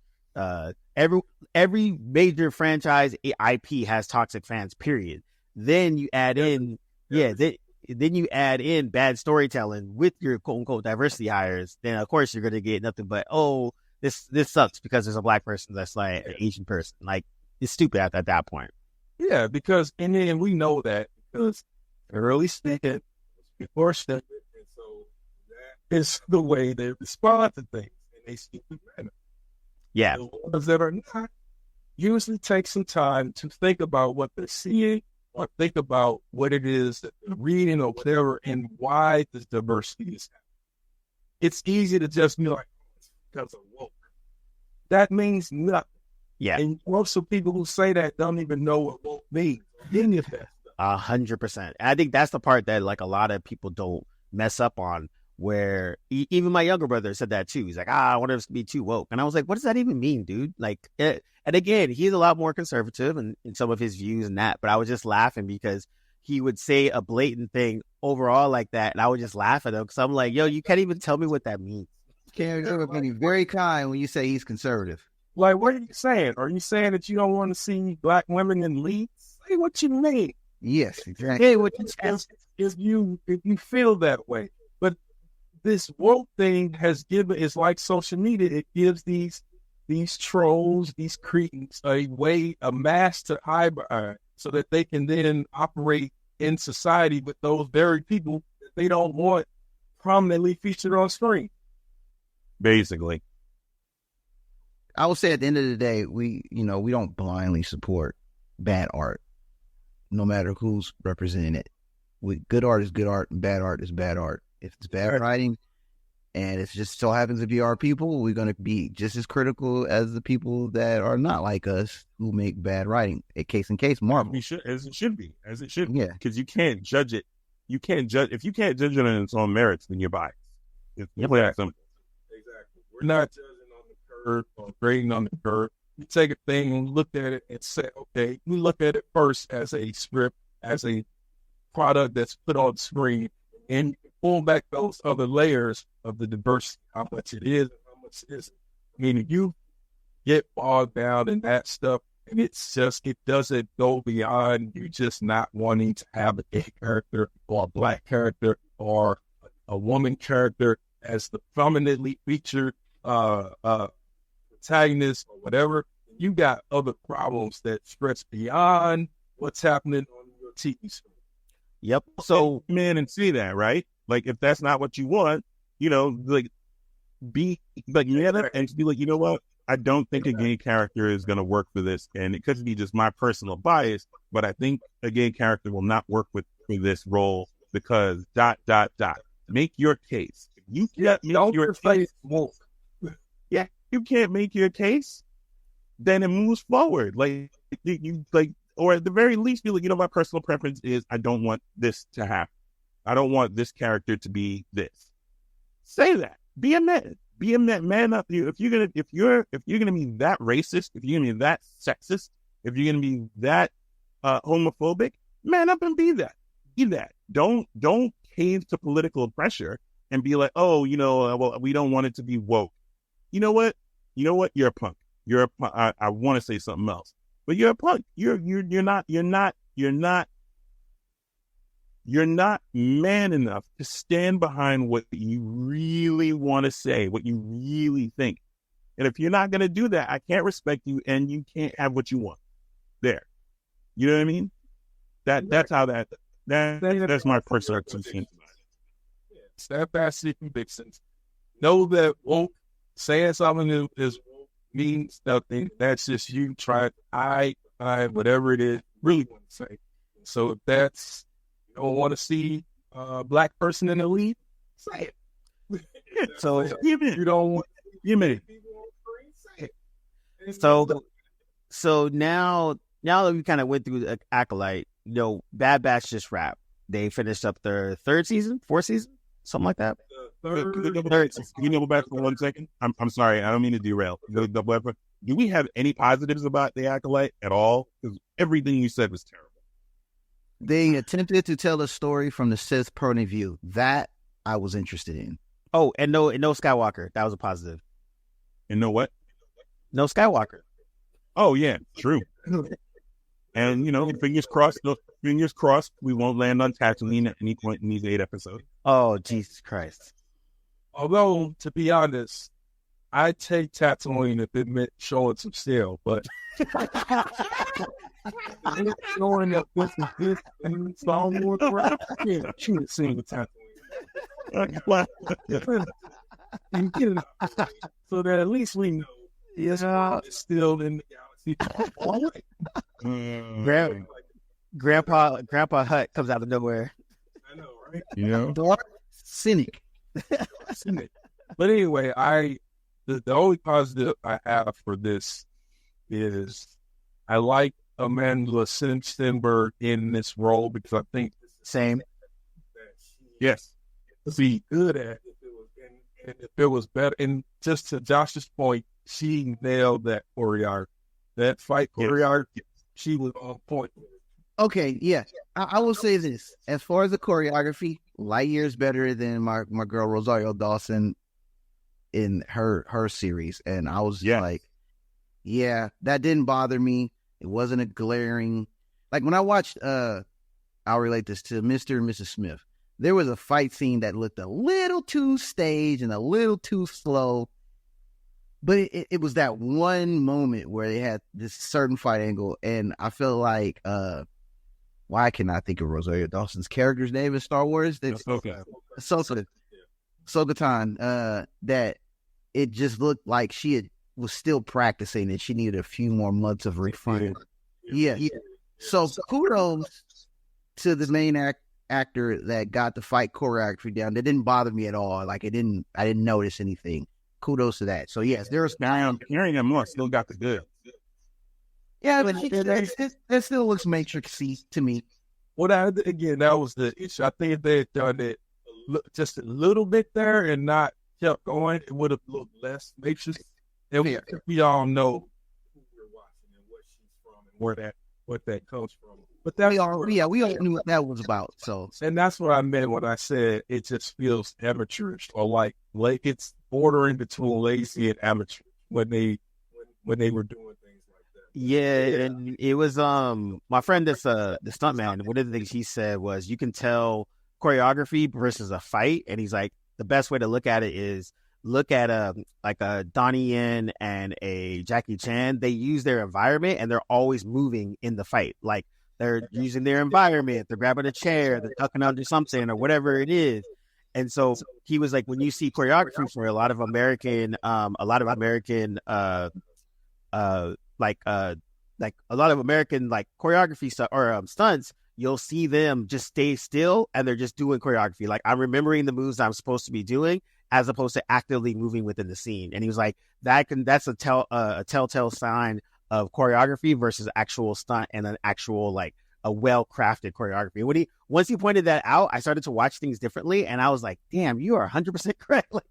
Every major franchise IP has toxic fans, period. Then you add in, then you add in bad storytelling with your quote unquote diversity hires. Then of course you're gonna get nothing but, oh, this sucks because there's a black person that's like an Asian person. Like, it's stupid at that point. Yeah, because and then we know that because early speaking before stepping, and so that is the way they respond to things, and they speak with manner. Yeah, the ones that are not usually take some time to think about what they're seeing, or think about what it is that they're reading or whatever, and why this diversity is happening. It's easy to just be like, oh, it's because of woke. That means nothing. Yeah. And most of the people who say that don't even know what woke means. Any of that stuff. 100%. And I think that's the part that like a lot of people don't mess up on, where even my younger brother said that too. He's like, I want us to be too woke. And I was like, what does that even mean, dude? Like, and again, he's a lot more conservative in some of his views and that, but I was just laughing because he would say a blatant thing overall like that. And I would just laugh at him because I'm like, yo, you can't even tell me what that means. You're being very kind when you say he's conservative. Like, what are you saying? Are you saying that you don't want to see black women in leads? Say what you mean. Yes, exactly. Hey, what you if you feel that way. But this woke thing it's like social media. It gives these trolls, these cretins, a mask to hide behind so that they can then operate in society with those very people that they don't want prominently featured on screen. Basically. I would say at the end of the day, we don't blindly support bad art, no matter who's representing it. Good art is good art, and bad art is bad art. If it's bad writing, and it just so happens to be our people, we're going to be just as critical as the people that are not like us who make bad writing. Case in case, Marvel. As it should be. Yeah. Because you can't judge it. If you can't judge it on its own merits, then you're biased. It's Yep. that simple. Exactly. We're not judging on the curve or grading on the curve. We take a thing and look at it and say, okay, we look at it first as a script, as a product that's put on screen, and pull back those other layers of the diversity, how much it is and how much it isn't. I mean, if you get bogged down in that stuff, and it doesn't go beyond you just not wanting to have a gay character or a black character or a woman character as the prominently featured protagonist or whatever. You got other problems that stretch beyond what's happening on your TV screen. Yep. So, Man, and see that, right? Like, if that's not what you want, you know, like, be like, and be like, you know what? I don't think a gay character is going to work for this. And it could be just my personal bias, but I think a gay character will not work for this role because ... Make your case. You can't make your case. Yeah, you can't make your case, then it moves forward. Like, you like, or at the very least, be like, you know, my personal preference is I don't want this to happen. I don't want this character to be this. Say that. Be a man. Be a man up. If you're gonna be that racist, if you're gonna be that sexist, if you're gonna be that homophobic, man up and be that. Be that. Don't cave to political pressure and be like, oh, you know, well, we don't want it to be woke. You know what? You're a punk. You're a punk. I want to say something else, but you're a punk. You're not man enough to stand behind what you really want to say, what you really think. And if you're not going to do that, I can't respect you and you can't have what you want. There. You know what I mean? That's how that's my personal opinion. Steadfast convictions. Know that woke, saying something is means nothing. That's just you trying to hide whatever it is really want to say. So if that's don't want to see a black person in the lead, say it. So you don't want it. Say it. So now that we kind of went through the Acolyte, you know, Bad Batch just wrapped. They finished up their fourth season, something like that. Third. Can you go back for 1 second? I'm sorry, I don't mean to derail. Do we have any positives about the Acolyte at all? Because everything you said was terrible. They attempted to tell a story from the Sith point of view. That I was interested in. Oh, and no Skywalker. That was a positive. And know what? No Skywalker. Oh yeah, true. And you know, fingers crossed, we won't land on Tatooine at any point in these 8 episodes. Oh, Jesus Christ. Although, to be honest, I'd take Tatooine if it meant showing some steel, but showing up this and Star Wars, yeah, shoot it scene with Tatooine. And get it out. So that at least we know it's still in the galaxy. Grandpa Hut comes out of nowhere. I know, right? You know, Dark cynic. But anyway, the only positive I have for this is I like Amanda Stenberg in this role because I think Same. yes, be good at if it was better. And just to Josh's point, she nailed that choreography, that fight choreography. She was on point. Okay, yeah. I will say this. As far as the choreography, light years better than my girl Rosario Dawson in her series. And I was like, yeah, that didn't bother me. It wasn't a glaring, like when I watched I'll relate this to Mr. and Mrs. Smith. There was a fight scene that looked a little too staged and a little too slow. But it was that one moment where they had this certain fight angle, and I feel like why can I think of Rosario Dawson's character's name in Star Wars? Ahsoka Tano, that it just looked like she was still practicing and she needed a few more months of refinement. Yeah. So kudos to the main actor that got the fight choreography down. That didn't bother me at all. Like I didn't notice anything. Kudos to that. So yes, there's Carrying him more still got the good. Yeah, but it still looks Matrixy to me. That was the issue. I think if they had done it a just a little bit there and not kept going, it would have looked less matrix. And we all know who we're watching and what she's from and what that comes from. But we all knew what that was about. So, and that's what I meant when I said it just feels amateurish, or like it's bordering between lazy and amateur when they were doing things like that. Yeah, and it was my friend that's the stuntman. One of the things he said was you can tell choreography versus a fight, and he's like the best way to look at it is look at a Donnie Yen and a Jackie Chan. They use their environment and they're always moving in the fight. Like they're using their environment, they're grabbing a chair, they're tucking under something or whatever it is. And so he was like, when you see choreography for a lot of American choreography stuff or stunts, you'll see them just stay still and they're just doing choreography. Like I'm remembering the moves I'm supposed to be doing as opposed to actively moving within the scene. And he was like, that's a telltale sign of choreography versus actual stunt and an actual like a well-crafted choreography. Once he pointed that out, I started to watch things differently, and I was like, damn, you are 100% correct. Like,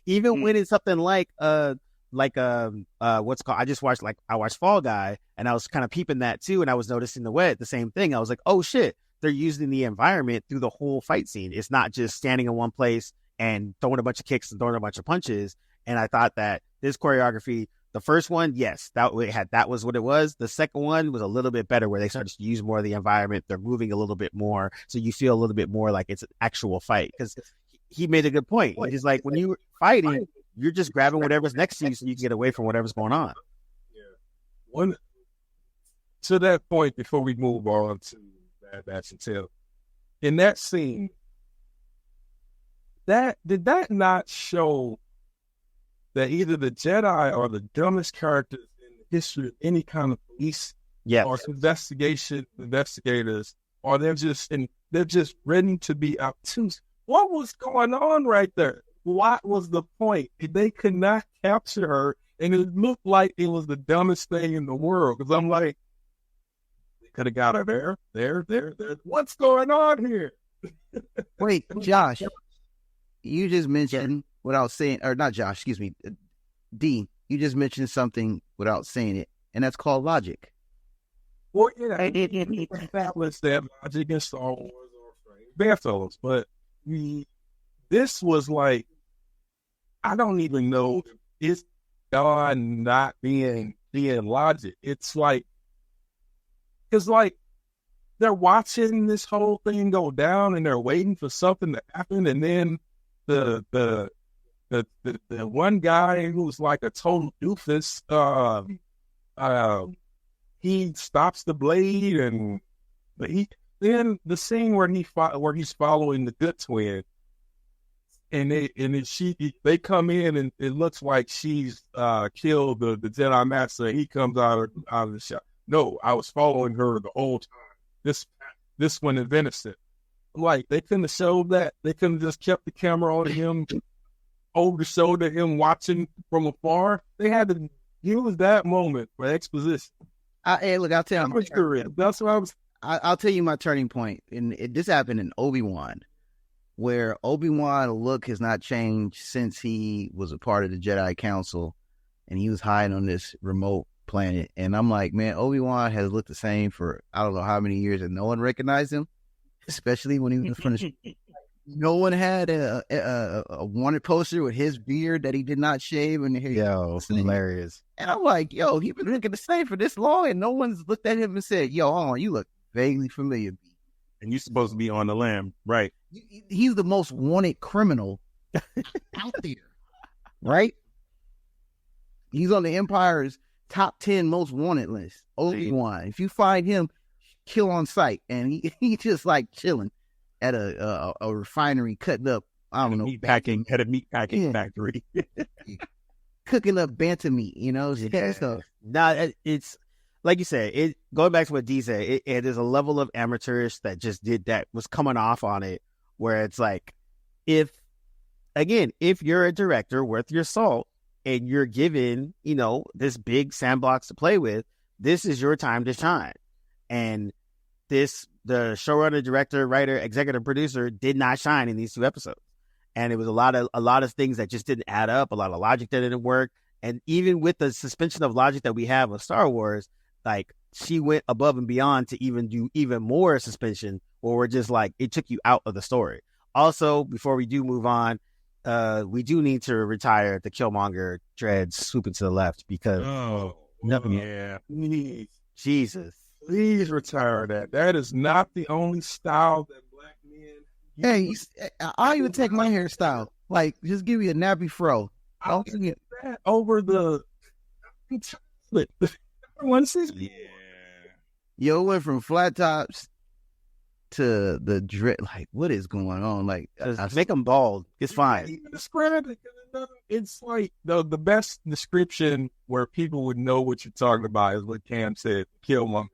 even when it's something like what's called, I watched Fall Guy, and I was kind of peeping that too, and I was noticing the same thing. I was like, oh shit, they're using the environment through the whole fight scene. It's not just standing in one place and throwing a bunch of kicks and throwing a bunch of punches. And I thought that this choreography, the first one, yes, that was what it was. The second one was a little bit better, where they started to use more of the environment. They're moving a little bit more, so you feel a little bit more like it's an actual fight. Because he made a good point. He's like, when you're fighting, you're just grabbing whatever's next to you so you can get away from whatever's going on. Yeah. To that point, before we move on to Bad Batch and Tell, in that scene, did that not show that either the Jedi are the dumbest characters in the history of any kind of police or investigators, or they're just ready to be obtuse? What was going on right there? What was the point? They could not capture her, and it looked like it was the dumbest thing in the world. Because I'm like, they could have got her there. What's going on here? Wait, Josh, you just mentioned without saying, or not Josh, excuse me, D, you just mentioned something without saying it, and that's called logic. Well, yeah, that was that logic in Star Wars or Bedfellows, but this was like, I don't even know if it's God not being logic. It's like, because like they're watching this whole thing go down and they're waiting for something to happen, and then the one guy who's like a total doofus, he stops the blade, and then the scene where he's following the good twin, and they come in, and it looks like she's killed the Jedi Master, and he comes out of the shot. No, I was following her the whole time. This one is innocent. Like, they couldn't have showed that. They couldn't have just kept the camera on him, over the shoulder, him watching from afar. They had to use that moment for exposition. Hey, look, I'll tell you. That's what I was. I'll tell you my turning point. And this happened in Obi-Wan, where Obi-Wan look has not changed since he was a part of the Jedi Council, and he was hiding on this remote planet. And I'm like, man, Obi-Wan has looked the same for I don't know how many years, and no one recognized him, especially when he was in front of. No one had a wanted poster with his beard that he did not shave, and it's hilarious. And I'm like, yo, he's been looking the same for this long, and no one's looked at him and said, yo, hold on, you look vaguely familiar. And you're supposed to be on the lam, right? He's the most wanted criminal out there, right? He's on the Empire's top 10 most wanted list. Obi-Wan. If you find him, kill on sight, and he just like chilling at a refinery, cutting up, I don't know, at a meat packing factory, cooking up banta meat, you know. So. Nah, it's like you said. It going back to what D said. It is a level of amateurish that just was coming off on it, where it's like, if you're a director worth your salt and you're given, this big sandbox to play with, this is your time to shine. And the showrunner, director, writer, executive producer did not shine in these 2 episodes. And it was a lot of things that just didn't add up, a lot of logic that didn't work. And even with the suspension of logic that we have with Star Wars, like, she went above and beyond to even do even more suspension, where we're just like, it took you out of the story. Also, before we do move on, we do need to retire the Killmonger dreads swooping to the left, because Jesus, please retire that. That is not the only style that black men. Hey, I'll even take my hairstyle. Like, just give me a nappy fro. I'll get that over the. Yo, went from flat tops to the dread. Like, what is going on? Like, just make them bald. It's fine. Even describe it. It's like the best description where people would know what you're talking about is what Cam said, Killmonger.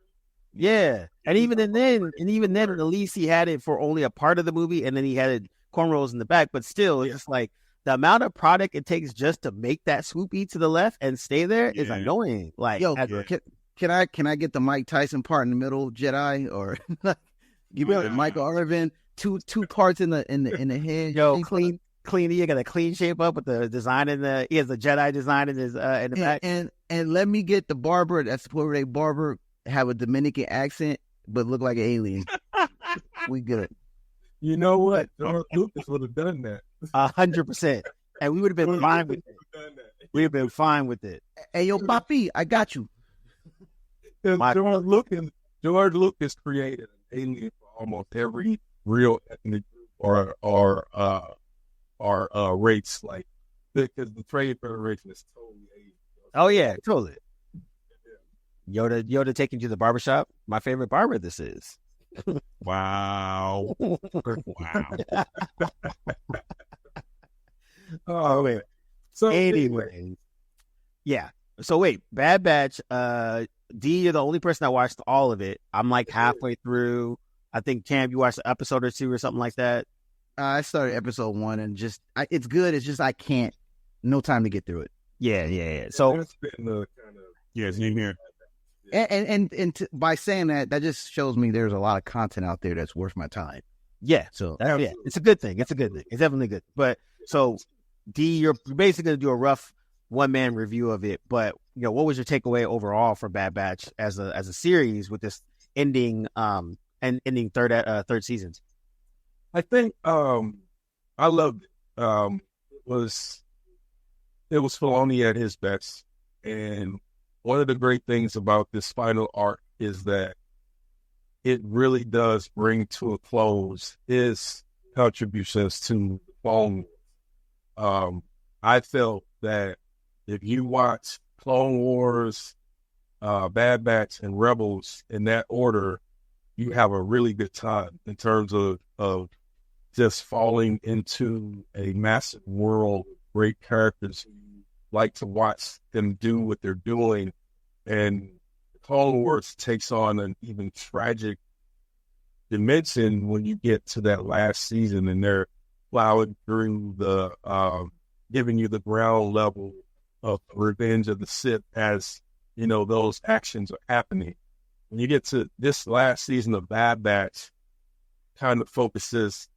Yeah, and even then, at least he had it for only a part of the movie, and then he had it cornrows in the back. But still, it's like the amount of product it takes just to make that swoopy to the left and stay there is annoying. Like, yo, can I get the Mike Tyson part in the middle, Jedi, or give me Michael Irvin two parts in the head? Yo, clean. You got a clean shape up with the design he has the Jedi design in his in the back. And let me get the barber. That's where they barber have a Dominican accent but look like an alien. We good. You know what? George Lucas would have done that. 100%, and we would have been fine with it. We'd have been fine with it. Hey, yo, Papi, I got you. George Lucas created an alien for almost every real ethnic group or race, like, because the Trade Federation is totally Asian. Oh yeah, totally. Yoda taking you to the barbershop. My favorite barber this is. Wow. Oh wait. So anyway, yeah. So wait, Bad Batch. D, you're the only person that watched all of it. I'm like halfway through. I think Cam, you watched an episode or 2 or something like that. I started episode 1 and it's good. It's just I can't. No time to get through it. Yeah. So it's been kind of it's in here. And by saying that just shows me there's a lot of content out there that's worth my time. Yeah. So it's a good thing. It's definitely good. But so D, you're basically gonna do a rough one-man review of it. But what was your takeaway overall for Bad Batch as a series with this ending ending third season? I think I loved it. It was Filoni at his best, and one of the great things about this final arc is that it really does bring to a close his contributions to the Clone Wars. I felt that if you watch Clone Wars, Bad Batch, and Rebels in that order, you have a really good time in terms of just falling into a massive world with great characters who like to watch them do what they're doing. And Clone Wars takes on an even tragic dimension when you get to that last season, and they're plowing through the giving you the ground level of Revenge of the Sith as those actions are happening. When you get to this last season of Bad Batch, kind of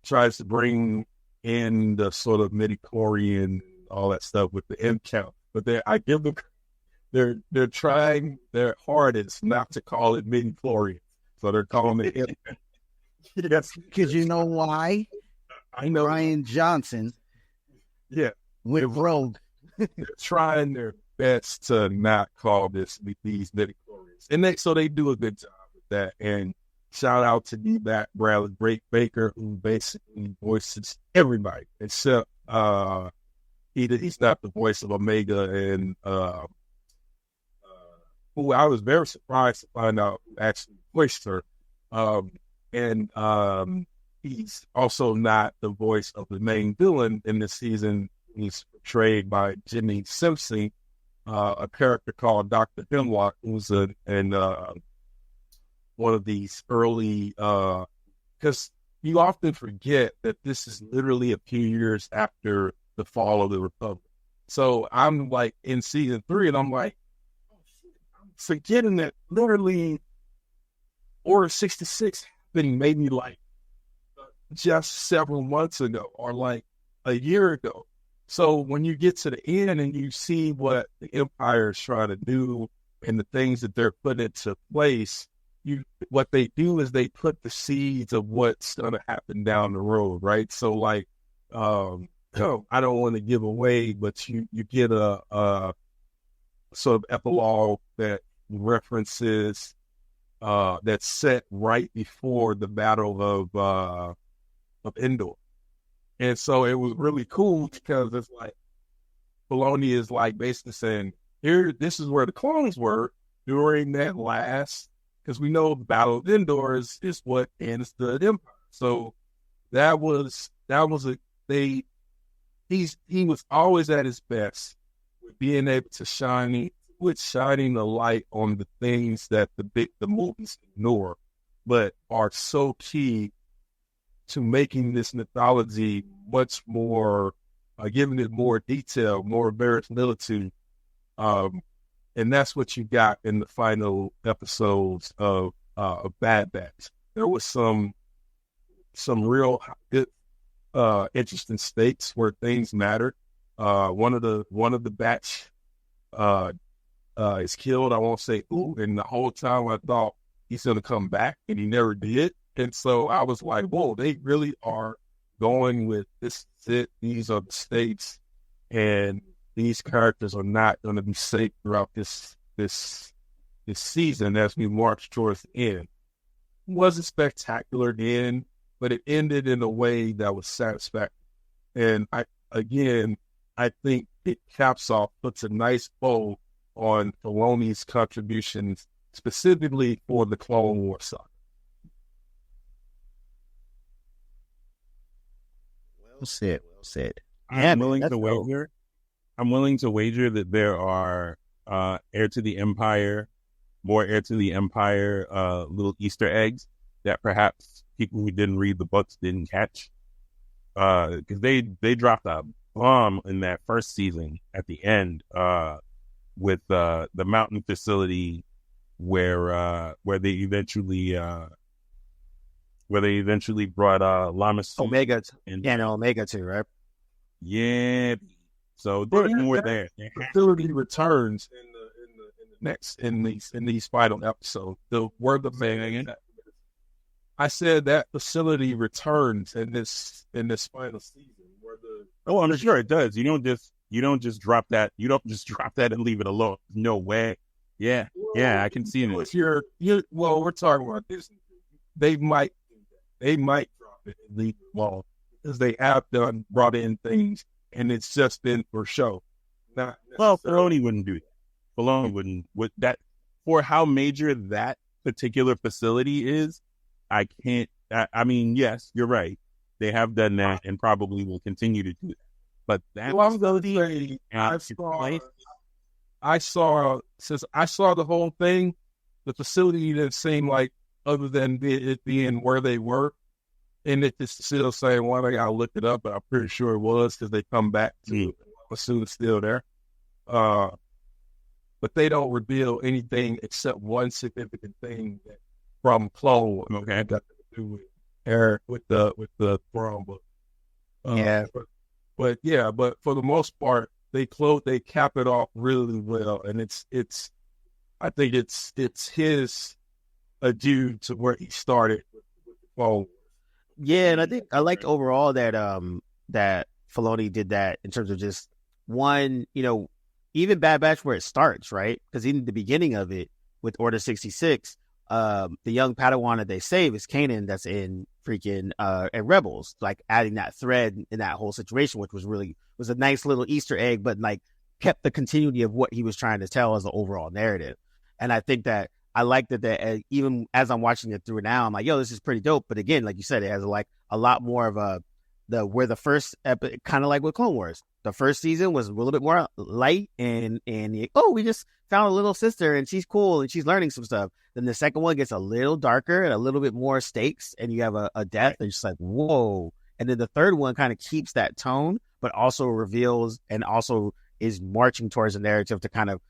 tries to bring in the sort of midichlorian, all that stuff with the M count. But they're trying their hardest not to call it midichlorian. So they're calling it M count. Yes. Because you know why? I know. Ryan Johnson. Yeah. Went rogue. They're trying their best to not call these midichlorians. And they do a good job with that. And shout out to Bradley Baker, who basically voices everybody except he's not the voice of Omega, and who I was very surprised to find out who actually voiced her. And he's also not the voice of the main villain in this season. He's portrayed by Jimmy Simpson, a character called Dr. Hemlock, who's one of these early, because you often forget that this is literally a few years after the fall of the Republic. So I'm like in season 3, and I'm like, oh shit, I'm forgetting that literally Order 66 happened maybe like just several months ago or like a year ago. So when you get to the end and you see what the Empire is trying to do and the things that they're putting into place, what they do is they put the seeds of what's going to happen down the road, right? So like, I don't want to give away, but you get a sort of epilogue that references that's set right before the Battle of Endor. And so it was really cool because it's like Filoni is like basically saying, here, this is where the clones were during that last, because we know the Battle of Endor is what ends the Empire. So he was always at his best with being able to shining the light on the things that the movies ignore, but are so key to making this mythology much more, giving it more detail, more verisimilitude. And that's what you got in the final episodes of Bad Batch. There was some real good, interesting stakes where things mattered. One of the batch is killed. I won't say who. And the whole time I thought he's going to come back, and he never did. And so I was like, whoa, they really are going with this. These are the stakes, and these characters are not going to be safe throughout this season as we march towards the end. It wasn't spectacular then, but it ended in a way that was satisfactory. And I think it puts a nice bow on Filoni's contributions, specifically for the Clone Wars saga. Well said. I'm willing to wager that there are more Heir to the Empire little Easter eggs that perhaps people who didn't read the books didn't catch. Because they dropped a bomb in that first season at the end with the mountain facility where they eventually brought Lama Omega Omega too, right? Yeah. So there's more there. Facility returns in these final episodes. I said that facility returns in this final season. I'm sure it does. You don't just drop that. You don't just drop that and leave it alone. No way. Yeah, I can see it. Well, we're talking about this. They might drop it and leave it alone because they have brought in things, and it's just been for show. Filoni wouldn't do that. Filoni wouldn't. With that, for how major that particular facility is, I can't. I mean, yes, you're right. They have done that and probably will continue to do that. But that since I saw the whole thing, the facility didn't seem like, other than it being where they were, and it just still saying, well, I gotta look it up, but I'm pretty sure it was because they come back to assume it's still there. But they don't reveal anything except one significant thing from Clone Wars. Okay, got to do with Eric with the throne book. But for the most part, they cap it off really well, and I think it's his adieu to where he started with the Clone Wars. Yeah, and I think I liked overall that that Filoni did that in terms of just one, even Bad Batch where it starts, right? Because in the beginning of it with Order 66, the young Padawan that they save is Kanan, that's in freaking and Rebels, like adding that thread in that whole situation, which was a nice little Easter egg, but like kept the continuity of what he was trying to tell as the overall narrative. And I think that I like that even as I'm watching it through now, I'm like, yo, this is pretty dope. But again, like you said, it has like a lot more of where the first episode, kind of like with Clone Wars, the first season was a little bit more light and we just found a little sister and she's cool and she's learning some stuff. Then the second one gets a little darker and a little bit more stakes, and you have a death, and it's just like, whoa. And then the third one kind of keeps that tone, but also reveals and also is marching towards a narrative to kind of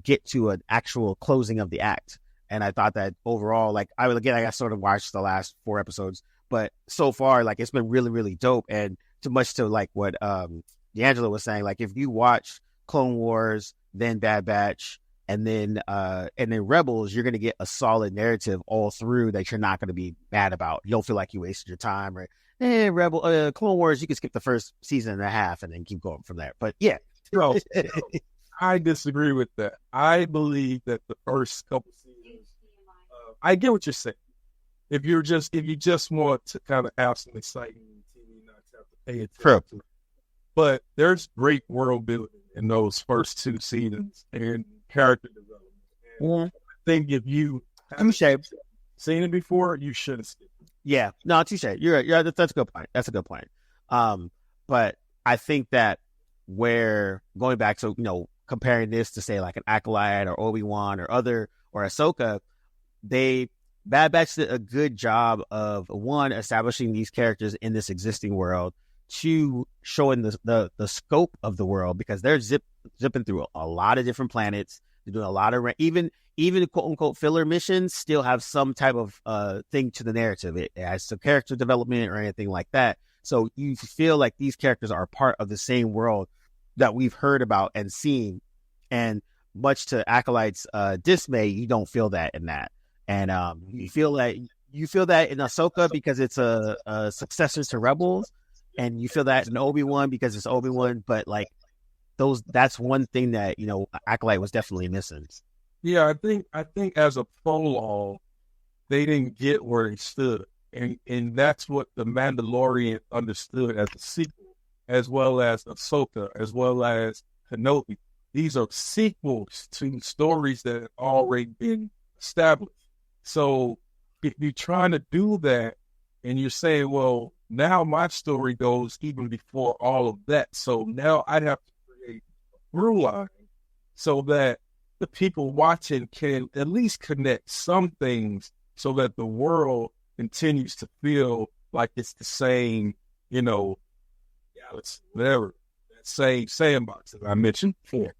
get to an actual closing of the act. And I thought that overall, like, I sort of watched the last 4 episodes, but so far, like, it's been really, really dope. And too much to like what D'Angelo was saying, like, if you watch Clone Wars, then Bad Batch, and then Rebels, you're gonna get a solid narrative all through that you're not gonna be mad about. You don't feel like you wasted your time, or Clone Wars, you can skip the first season and a half and then keep going from there. But yeah. No, I disagree with that. I believe that the first couple seasons, I get what you're saying. If you just want to kind of have some excitement in TV, not have to pay attention to it. But there's great world building in those first 2 seasons and character development. And I think if you haven't seen it before, you shouldn't skip it. Yeah, no, touche. You're right. Yeah, that's a good point. That's a good point. But I think that where going back to, comparing this to say like an Acolyte or Obi-Wan or Ahsoka, Bad Batch did a good job of, 1, establishing these characters in this existing world, 2, showing the scope of the world, because they're zipping through a lot of different planets. They're doing a lot of even quote unquote filler missions still have some type of thing to the narrative. It has some character development or anything like that. So you feel like these characters are part of the same world that we've heard about and seen. And much to Acolyte's dismay, you don't feel that in that. And you feel that in Ahsoka because it's a successor to Rebels, and you feel that in Obi-Wan because it's Obi-Wan. But like that's one thing that Acolyte was definitely missing. Yeah, I think as a prologue, they didn't get where they stood, and that's what the Mandalorian understood as a sequel, as well as Ahsoka, as well as Kenobi. These are sequels to stories that have already been established. So if you're trying to do that, and you're saying, well, now my story goes even before all of that, so now I'd have to create a through line so that the people watching can at least connect some things, so that the world continues to feel like it's the same, it's whatever, that same sandbox that I mentioned before.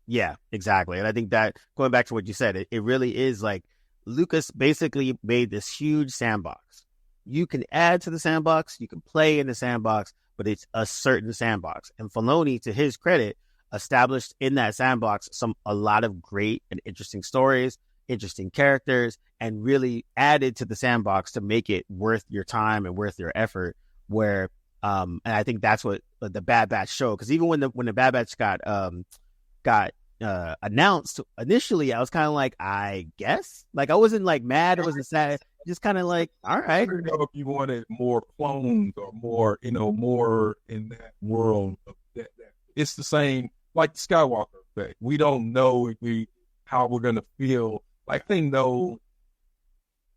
Yeah, exactly. And I think that, going back to what you said, it really is like Lucas basically made this huge sandbox. You can add to the sandbox, you can play in the sandbox, but it's a certain sandbox. And Filoni, to his credit, established in that sandbox a lot of great and interesting stories, interesting characters, and really added to the sandbox to make it worth your time and worth your effort. Where and I think that's what the Bad Batch showed, because even when the Bad Batch got announced initially, I was kind of like, I guess, like, I wasn't like mad, I wasn't sad, just kind of like, all right. I don't know if you wanted more clones or more, more in that world. It's the same, like the Skywalker effect. We don't know how we're gonna feel. Like, they know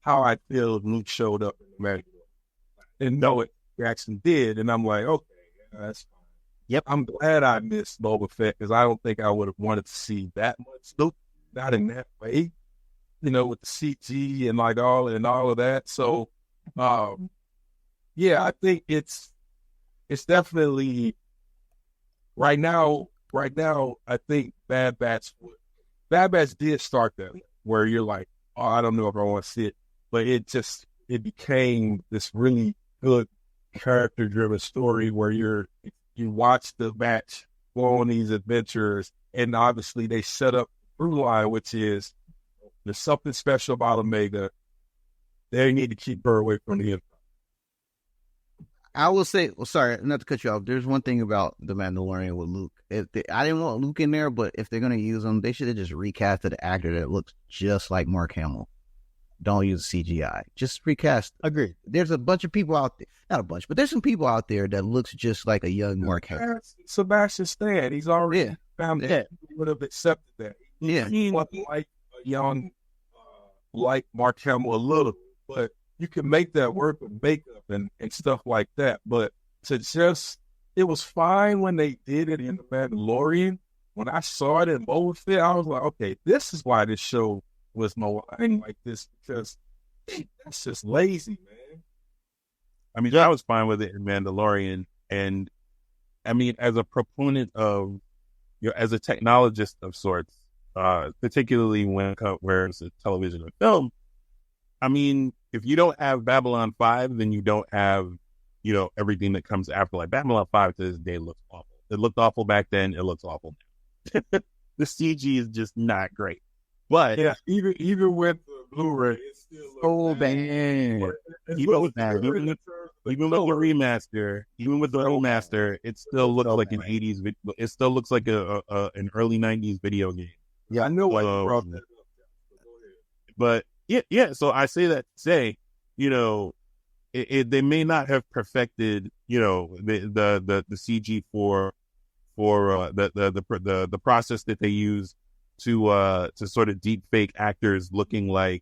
how I feel if Luke showed up in the Mandalorian, and know it actually did, and I'm like, okay, that's fine. Yep. I'm glad I missed Boba Fett, because I don't think I would have wanted to see that much Luke, not in that way, with the CG and like all of that. So, yeah, I think it's definitely right now. I think Bad Batch did start that, where you're like, oh, I don't know if I want to see it, but it became this really good character-driven story where you watch the Batch go on these adventures, and obviously they set up the through line, which is there's something special about Omega. They need to keep her away from the Empire. I will say, sorry, not to cut you off. There's one thing about the Mandalorian with Luke. I didn't want Luke in there, but if they're going to use him, they should have just recasted an actor that looks just like Mark Hamill. Don't use CGI. Just recast. Agree. There's a bunch of people out there. Not a bunch, but there's some people out there that looks just like a young Mark Hamill. Sebastian Stan. He's already found that. He would have accepted that. He wasn't like a young, like Mark Hamill a little, but you can make that work with makeup and stuff like that. But it was fine when they did it in The Mandalorian. When I saw it in Boba Fett, I was like, okay, this is why this show was maligned like this, because that's just lazy, man. I mean, I was fine with it in Mandalorian. And I mean, as a proponent of, as a technologist of sorts, particularly where it's a television or film. I mean, if you don't have Babylon 5, then you don't have, everything that comes after. Like Babylon 5 to this day looks awful. It looked awful back then. It looks awful now. The CG is just not great. But yeah, even with the Blu-ray, it's still bad. Even with the remaster, it still looks like an 80s video. It still looks like an early 90s video game. Yeah, I know why you brought that up. But yeah. So I say that to say, they may not have perfected, the CG for the process that they use to sort of deep fake actors looking like,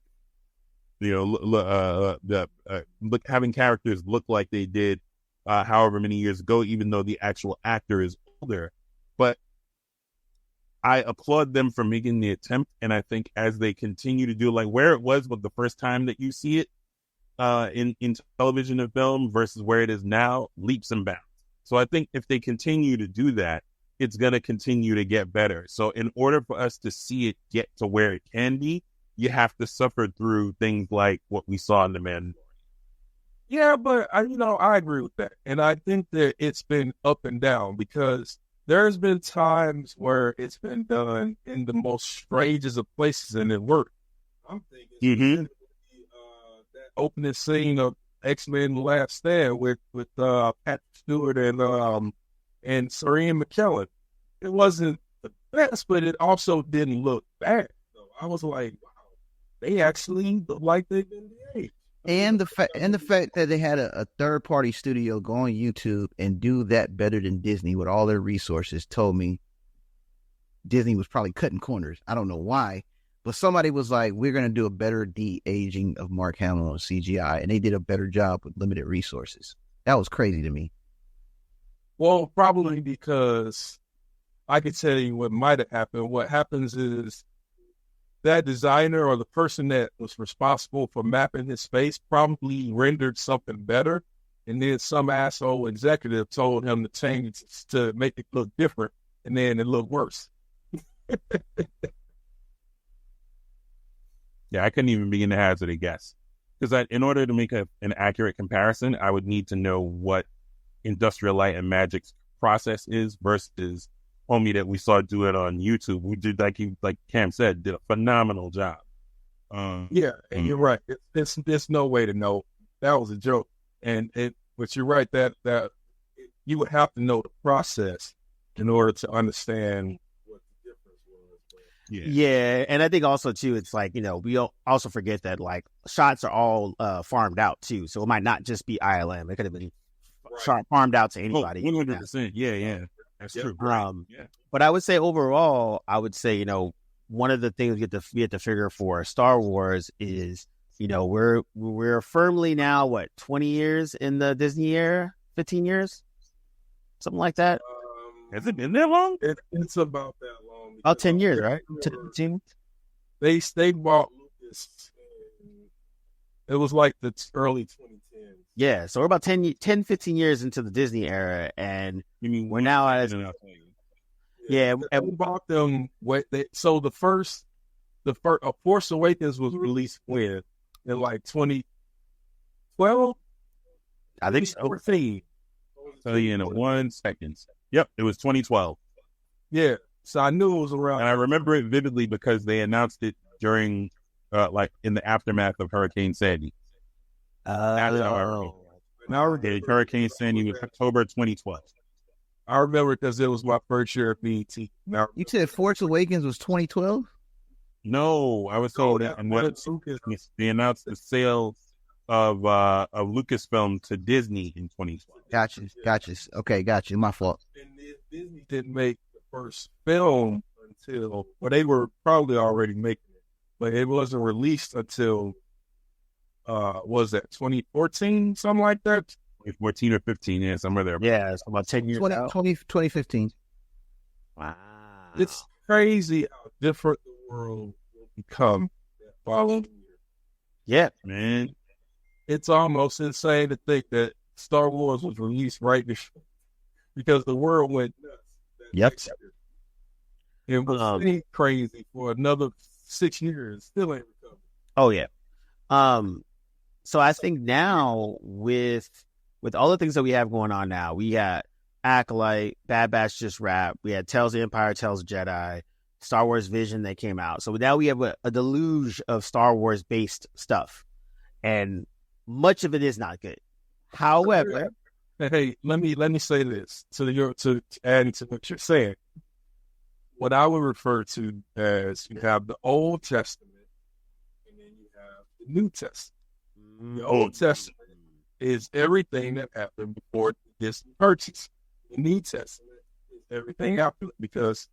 having characters look like they did however many years ago, even though the actual actor is older. But I applaud them for making the attempt, and I think as they continue to do, like where it was with the first time that you see it in television and film versus where it is now, leaps and bounds. So I think if they continue to do that, it's going to continue to get better. So in order for us to see it get to where it can be, you have to suffer through things like what we saw in The Mandalorian. Yeah, but I agree with that. And I think that it's been up and down because there's been times where it's been done in the most strangest of places and it worked. I'm thinking that opening scene of X-Men Last Stand with Patrick Stewart and Serene McKellen. It wasn't the best, but it also didn't look bad. So I was like, wow, they actually look like they've been engaged. And the fact that they had a third party studio go on YouTube and do that better than Disney with all their resources told me Disney was probably cutting corners. I don't know why, but somebody was like, we're going to do a better de-aging of Mark Hamill on CGI, and they did a better job with limited resources. That was crazy to me. Well, probably because I could tell you what might have happened. What happens is that designer or the person that was responsible for mapping his face probably rendered something better, and then some asshole executive told him to change it to make it look different, and then it looked worse. Yeah, I couldn't even begin to hazard a guess. Because in order to make an accurate comparison, I would need to know what Industrial Light and Magic's process is versus homie that we saw do it on YouTube. We did, like Cam said, did a phenomenal job. Yeah, and you're right. There's no way to know. That was a joke. But you're right that you would have to know the process in order to understand what the difference was. Yeah, and I think also too, it's like, we also forget that like shots are all farmed out too, so it might not just be ILM. It could have been farmed out to anybody. 100%. Yeah, that's true. But I would say overall, one of the things we have to figure for Star Wars is, we're firmly now 20 years in the Disney era, 15 years, something like that. Has it been that long? It's about that long. About 10 years, right? 10. They bought Lucas. It was like the early 2010s. Yeah, so we're about 10, 15 years into the Disney era, and we're now at... Yeah, and we bought them. The first Force Awakens was released when? In like 2012? I think so. 2014. I'll tell you in 1 second. Yep, it was 2012. Yeah, so I knew it was around. And I remember it vividly because they announced it during, in the aftermath of Hurricane Sandy. Hurricane Sandy was October 2012. I remember because it was my first year at BET. You said Force Awakens was 2012? No, I was told that. And they announced the sale of Lucasfilm to Disney in 2012. Gotcha. Okay, gotcha. My fault. And Disney didn't make the first film until, they were probably already making it, but it wasn't released until, was that 2014, something like that? 2014 or 15, yeah, somewhere there. Yeah, it's about 10 years 2015. Wow. It's crazy how different the world will become that following year. Yeah, man. It's almost insane to think that Star Wars was released right before, because the world went nuts. Yep. It was crazy for another 6 years. Still ain't recovered. Oh yeah. So I think now with all the things that we have going on now, we got Acolyte, Bad Batch just wrapped. We had Tales of Empire, Tales of Jedi, Star Wars Vision that came out. So now we have a deluge of Star Wars based stuff, and much of it is not good. However, hey, let me say this to add to what you're saying. What I would refer to as you have the Old Testament and then you have the New Testament. The Old Testament is everything that happened before this purchase. The New Testament is everything after it, because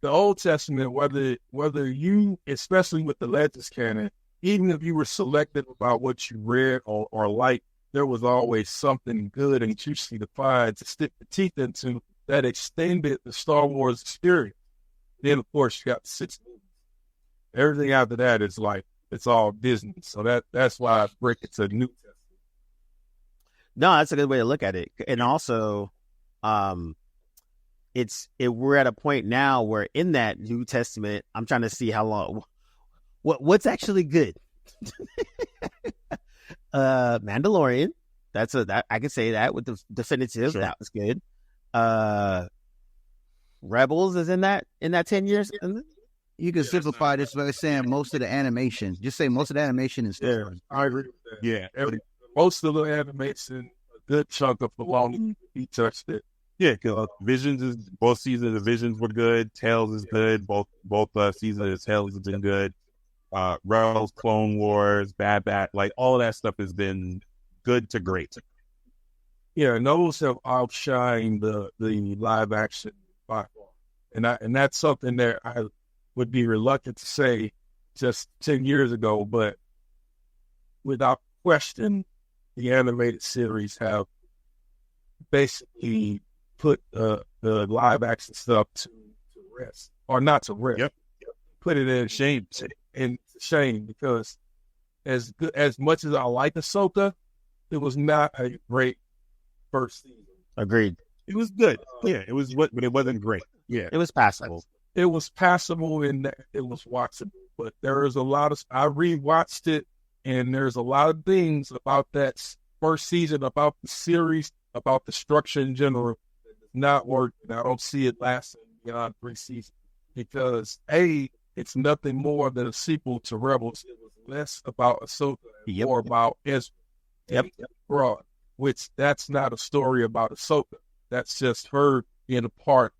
the Old Testament, whether you, especially with the Legends canon, even if you were selective about what you read or liked, there was always something good and juicy to find to stick the teeth into that extended the Star Wars experience. Then, of course, you got the 6 movies. Everything after that is like, it's all Disney. So that's why I break it to the New Testament. No, that's a good way to look at it. And also, we're at a point now where in that New Testament, I'm trying to see how long, what's actually good. Mandalorian. That I can say that with the definitive. Sure. That was good. Rebels is in that 10 years. You can simplify this by saying most of the animation. Just say most of the animation is Star Wars. I agree with that. Yeah, most of the animation, a good chunk of the long, he touched it. Yeah, Visions is both seasons of Visions were good. Tales is good. Both seasons of Tales have been good. Rebels, Clone Wars, Bad Batch, like all of that stuff has been good to great. Yeah, and those have outshined the live action by far, and that's something that I would be reluctant to say just 10 years ago, but without question, the animated series have basically put the live action stuff to rest, or not to rest. Yep. Put it in shame. And shame, because as much as I like Ahsoka, it was not a great first season. Agreed. It was good. Yeah, it was, but it wasn't great. Yeah, it was passable. It was passable and it was watchable. But there is a lot of, I rewatched it, and there's a lot of things about that first season, about the series, about the structure in general, that does not work. And I don't see it lasting beyond 3 seasons, because it's nothing more than a sequel to Rebels. It was less about Ahsoka and more about Ezra. Yep. Broad, which that's not a story about Ahsoka. That's just her being a part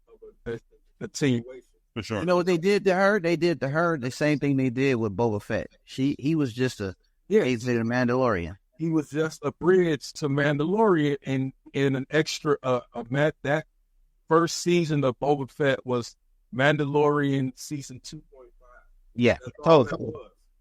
of a team. For sure. You know what they did to her? They did to her the same thing they did with Boba Fett. He was just a Mandalorian. He was just a bridge to Mandalorian, and an extra that first season of Boba Fett was Mandalorian season 2.5. Yeah, totally.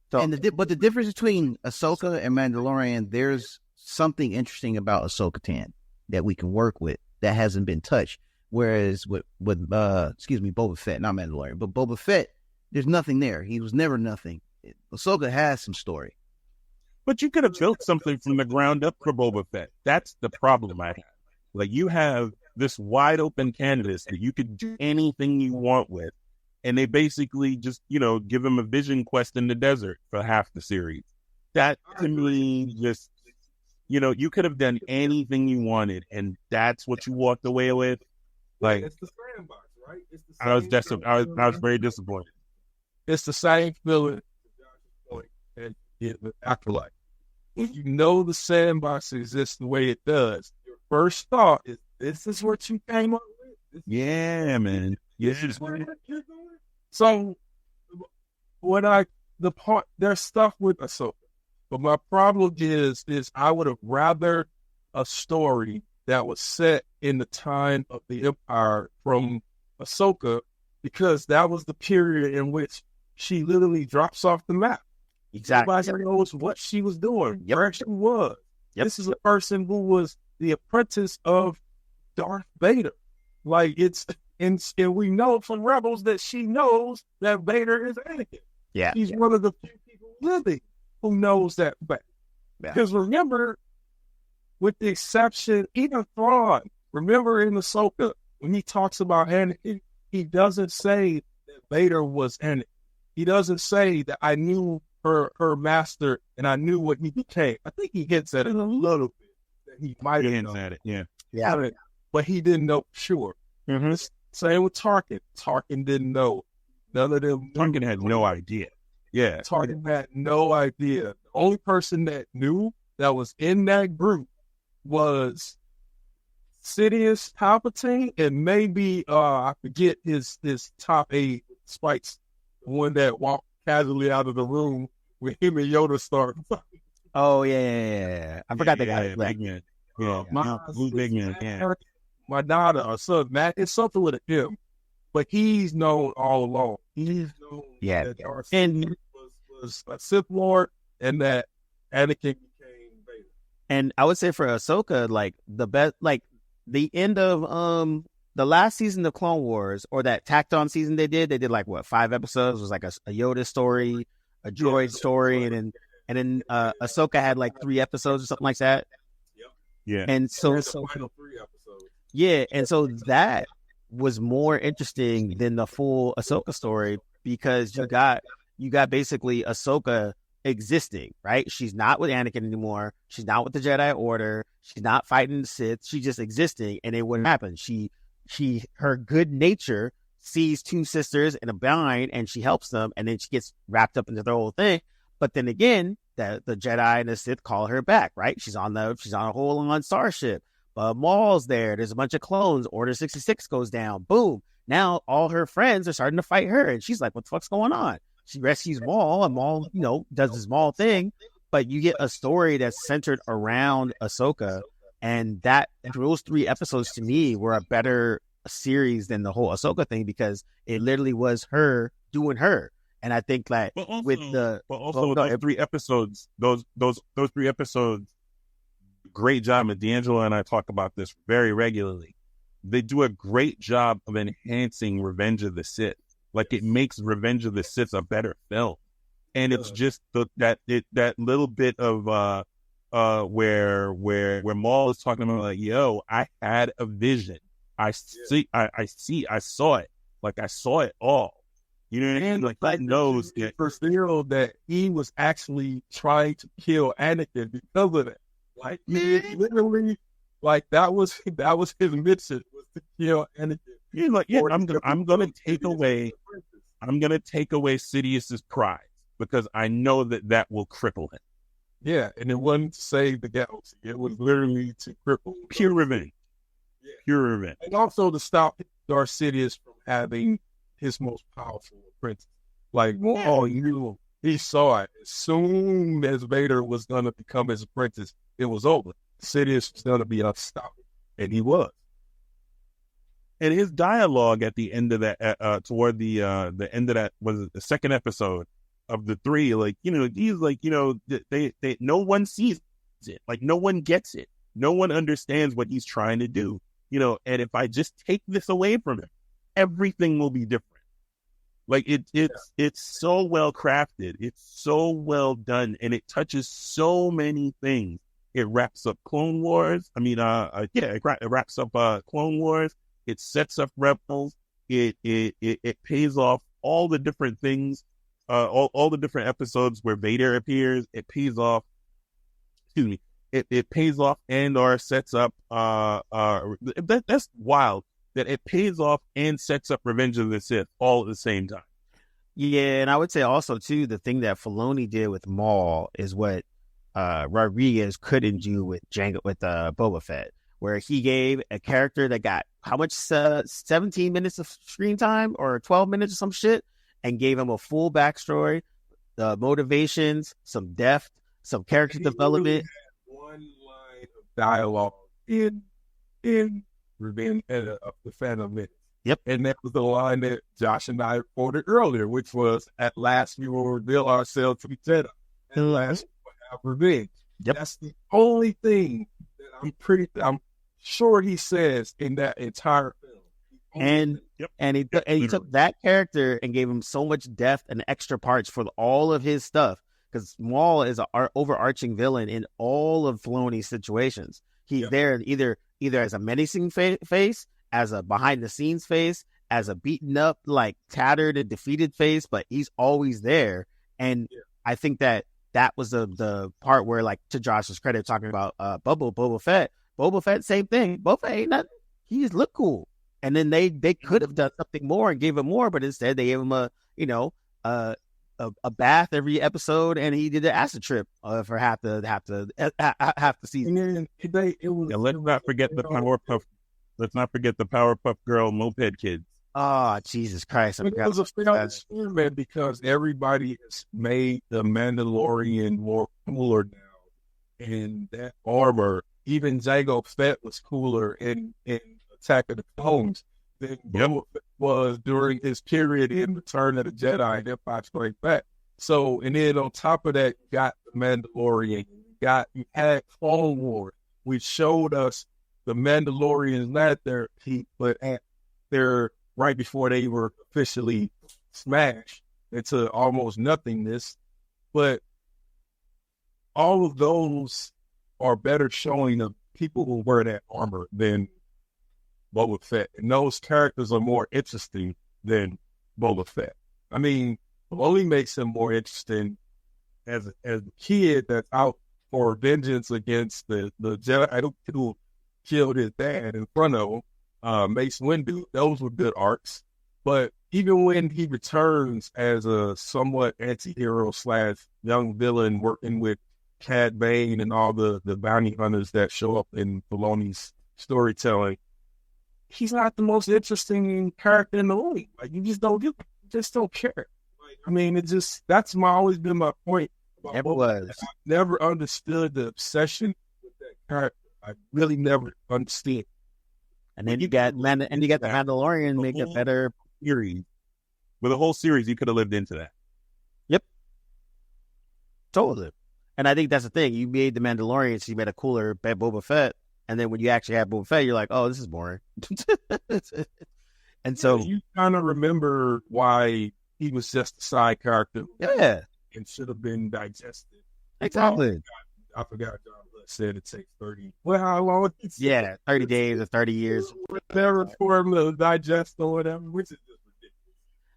But the difference between Ahsoka and Mandalorian, there's something interesting about Ahsoka Tan that we can work with that hasn't been touched. Whereas with Boba Fett, not Mandalorian, but Boba Fett, there's nothing there. He was never nothing. Ahsoka has some story. But you could have built something from the ground up for Boba Fett. That's the problem I have. Like, you have this wide open canvas that you could do anything you want with. And they basically just, give him a vision quest in the desert for half the series. That to me just, you could have done anything you wanted, and that's what you walked away with. Like, it's the sandbox, right? It's the I was very disappointed. It's the same feeling as the Acolyte. When you know the sandbox exists the way it does, your first thought is, this is what you came up with. Yeah, man. This is what you're doing. So, there's stuff with Ahsoka, but my problem is I would have rather a story that was set in the time of the Empire from Ahsoka, because that was the period in which she literally drops off the map. Exactly. Nobody knows what she was doing, where she was. Yep. This is a person who was the apprentice of Darth Vader. And we know from Rebels that she knows that Vader is Anakin. Yeah. She's one of the few people living who knows that fact. Because remember, with the exception, even Thrawn, remember in Ahsoka, when he talks about Anakin, he doesn't say that Vader was in it. He doesn't say that I knew her master and I knew what he became. I think he hints at it a little bit that he might have hints at it. Yeah. But he didn't know for sure. Mm-hmm. Same with Tarkin. Tarkin didn't know. None of them. Tarkin had no idea. Yeah. Tarkin had no idea. The only person that knew that was in that group was Sidious, Palpatine, and maybe I forget his top 8 spikes, the one that walked casually out of the room when him and Yoda started. Oh yeah. I forgot they got it. Big man. Yeah, big man. Yeah. My daughter or son, Matt, it's something with him, but he's known all along. He's known that Darth was a Sith Lord and that Anakin became Vader. And I would say for Ahsoka, like the best, like the end of the last season of Clone Wars, or that tacked on season they did like what, 5 episodes? It was like a Yoda story, a droid story, and then Ahsoka had like 3 episodes or something like that. Yeah. And so the final 3 episodes. Yeah, and so that was more interesting than the full Ahsoka story, because you got basically Ahsoka existing, right? She's not with Anakin anymore. She's not with the Jedi Order. She's not fighting the Sith. She's just existing, and it wouldn't happen. Her good nature sees 2 sisters in a bind, and she helps them, and then she gets wrapped up into the whole thing. But then again, the Jedi and the Sith call her back, right? She's on a whole starship. Maul's there. There's a bunch of clones. Order 66 goes down. Boom. Now all her friends are starting to fight her, and she's like, "What the fuck's going on?" She rescues Maul, and Maul, does his Maul thing. But you get a story that's centered around Ahsoka, and those 3 episodes to me were a better series than the whole Ahsoka thing, because it literally was her doing her. And I think that those 3 episodes, those 3 episodes. Great job, and D'Angelo and I talk about this very regularly. They do a great job of enhancing Revenge of the Sith. Like, it makes Revenge of the Sith a better film, and it's just that little bit of where Maul is talking about, like, "Yo, I had a vision. I saw it. Like, I saw it all." You know what I mean? Like, he knows that he was actually trying to kill Anakin because of it. Like, literally, like that was his mission, was to kill Anakin. He's like, I'm gonna take away Sidious's prize, because I know that will cripple him. Yeah, and it wasn't to save the galaxy; it was literally to cripple. Pure revenge. Yeah. Pure revenge, and also to stop Darth Sidious from having his most powerful apprentice. Like, he saw it as soon as Vader was gonna become his apprentice. It was over. Sidious was going to be unstoppable, and he was. And his dialogue at the end of that, toward the end of that, was the second episode of the 3. Like, he's like, they no one sees it. Like, no one gets it. No one understands what he's trying to do. And if I just take this away from him, everything will be different. Like, it's so well crafted. It's so well done, and it touches so many things. It wraps up Clone Wars. It wraps up Clone Wars. It sets up Rebels. It pays off all the different things, all the different episodes where Vader appears. It pays off. Excuse me. It pays off and/or sets up. That's wild. That it pays off and sets up Revenge of the Sith all at the same time. Yeah, and I would say also too, the thing that Filoni did with Maul is what Rodriguez couldn't do with Boba Fett, where he gave a character that got how much 17 minutes of screen time or 12 minutes or some shit, and gave him a full backstory, the motivations, some depth, some character development. Really, one line of dialogue in Revenge of the Phantom Menace. Yep. And that was the line that Josh and I quoted earlier, which was, "At last we will reveal ourselves to the Jedi. At last we will have revenge." Yep. That's the only thing that I'm sure he says in that entire film. And he took that character and gave him so much depth and extra parts for all of his stuff, because Maul is an overarching villain in all of Filoni's situations. He's there either as a menacing face, as a behind the scenes face, as a beaten up, like tattered and defeated face, but he's always there. And I think that was the part where, like, to Josh's credit, talking about Boba Fett. Boba Fett, same thing. Boba Fett ain't nothing. He just looked cool. And then they could have done something more and gave him more, but instead they gave him a bath every episode, and he did an acid trip for half the season. And then let's not forget the Powerpuff. Let's not forget the Powerpuff Girl moped kids. Oh, Jesus Christ! It was a failed experiment because everybody has made the Mandalorian more cooler now, and that armor, even Jango Fett was cooler in Attack of the Clones than Boba Fett was during his period in Return of the Jedi and Empire Strikes Back. So, and then on top of that, you got the Mandalorian, you had Clone Wars, which showed us the Mandalorians not their peak, but at their right before they were officially smashed into almost nothingness. But all of those are better showing of people who wear that armor than Boba Fett. And those characters are more interesting than Boba Fett. I mean, what only makes him more interesting as a kid that's out for vengeance against the Jedi who killed his dad in front of him. Mace Windu, those were good arcs. But even when he returns as a somewhat anti-hero / young villain working with Cad Bane and all the bounty hunters that show up in Filoni's storytelling, he's not the most interesting character in the movie. Like, you just don't care. Like, I mean, that's always been my point. I never understood the obsession with that character. I really never understood. And then you got the Mandalorian make a better series. With a whole series, you could have lived into that. Yep. Totally. And I think that's the thing. You made the Mandalorian, so you made a cooler Boba Fett. And then when you actually have Boba Fett, you're like, oh, this is boring. And so you kind of remember why he was just a side character. Yeah. And should have been digested. Exactly. I forgot John Lutz said it takes 30. Well, how long? 30 days or 30 years. Whatever for him to digest or whatever, which is just ridiculous.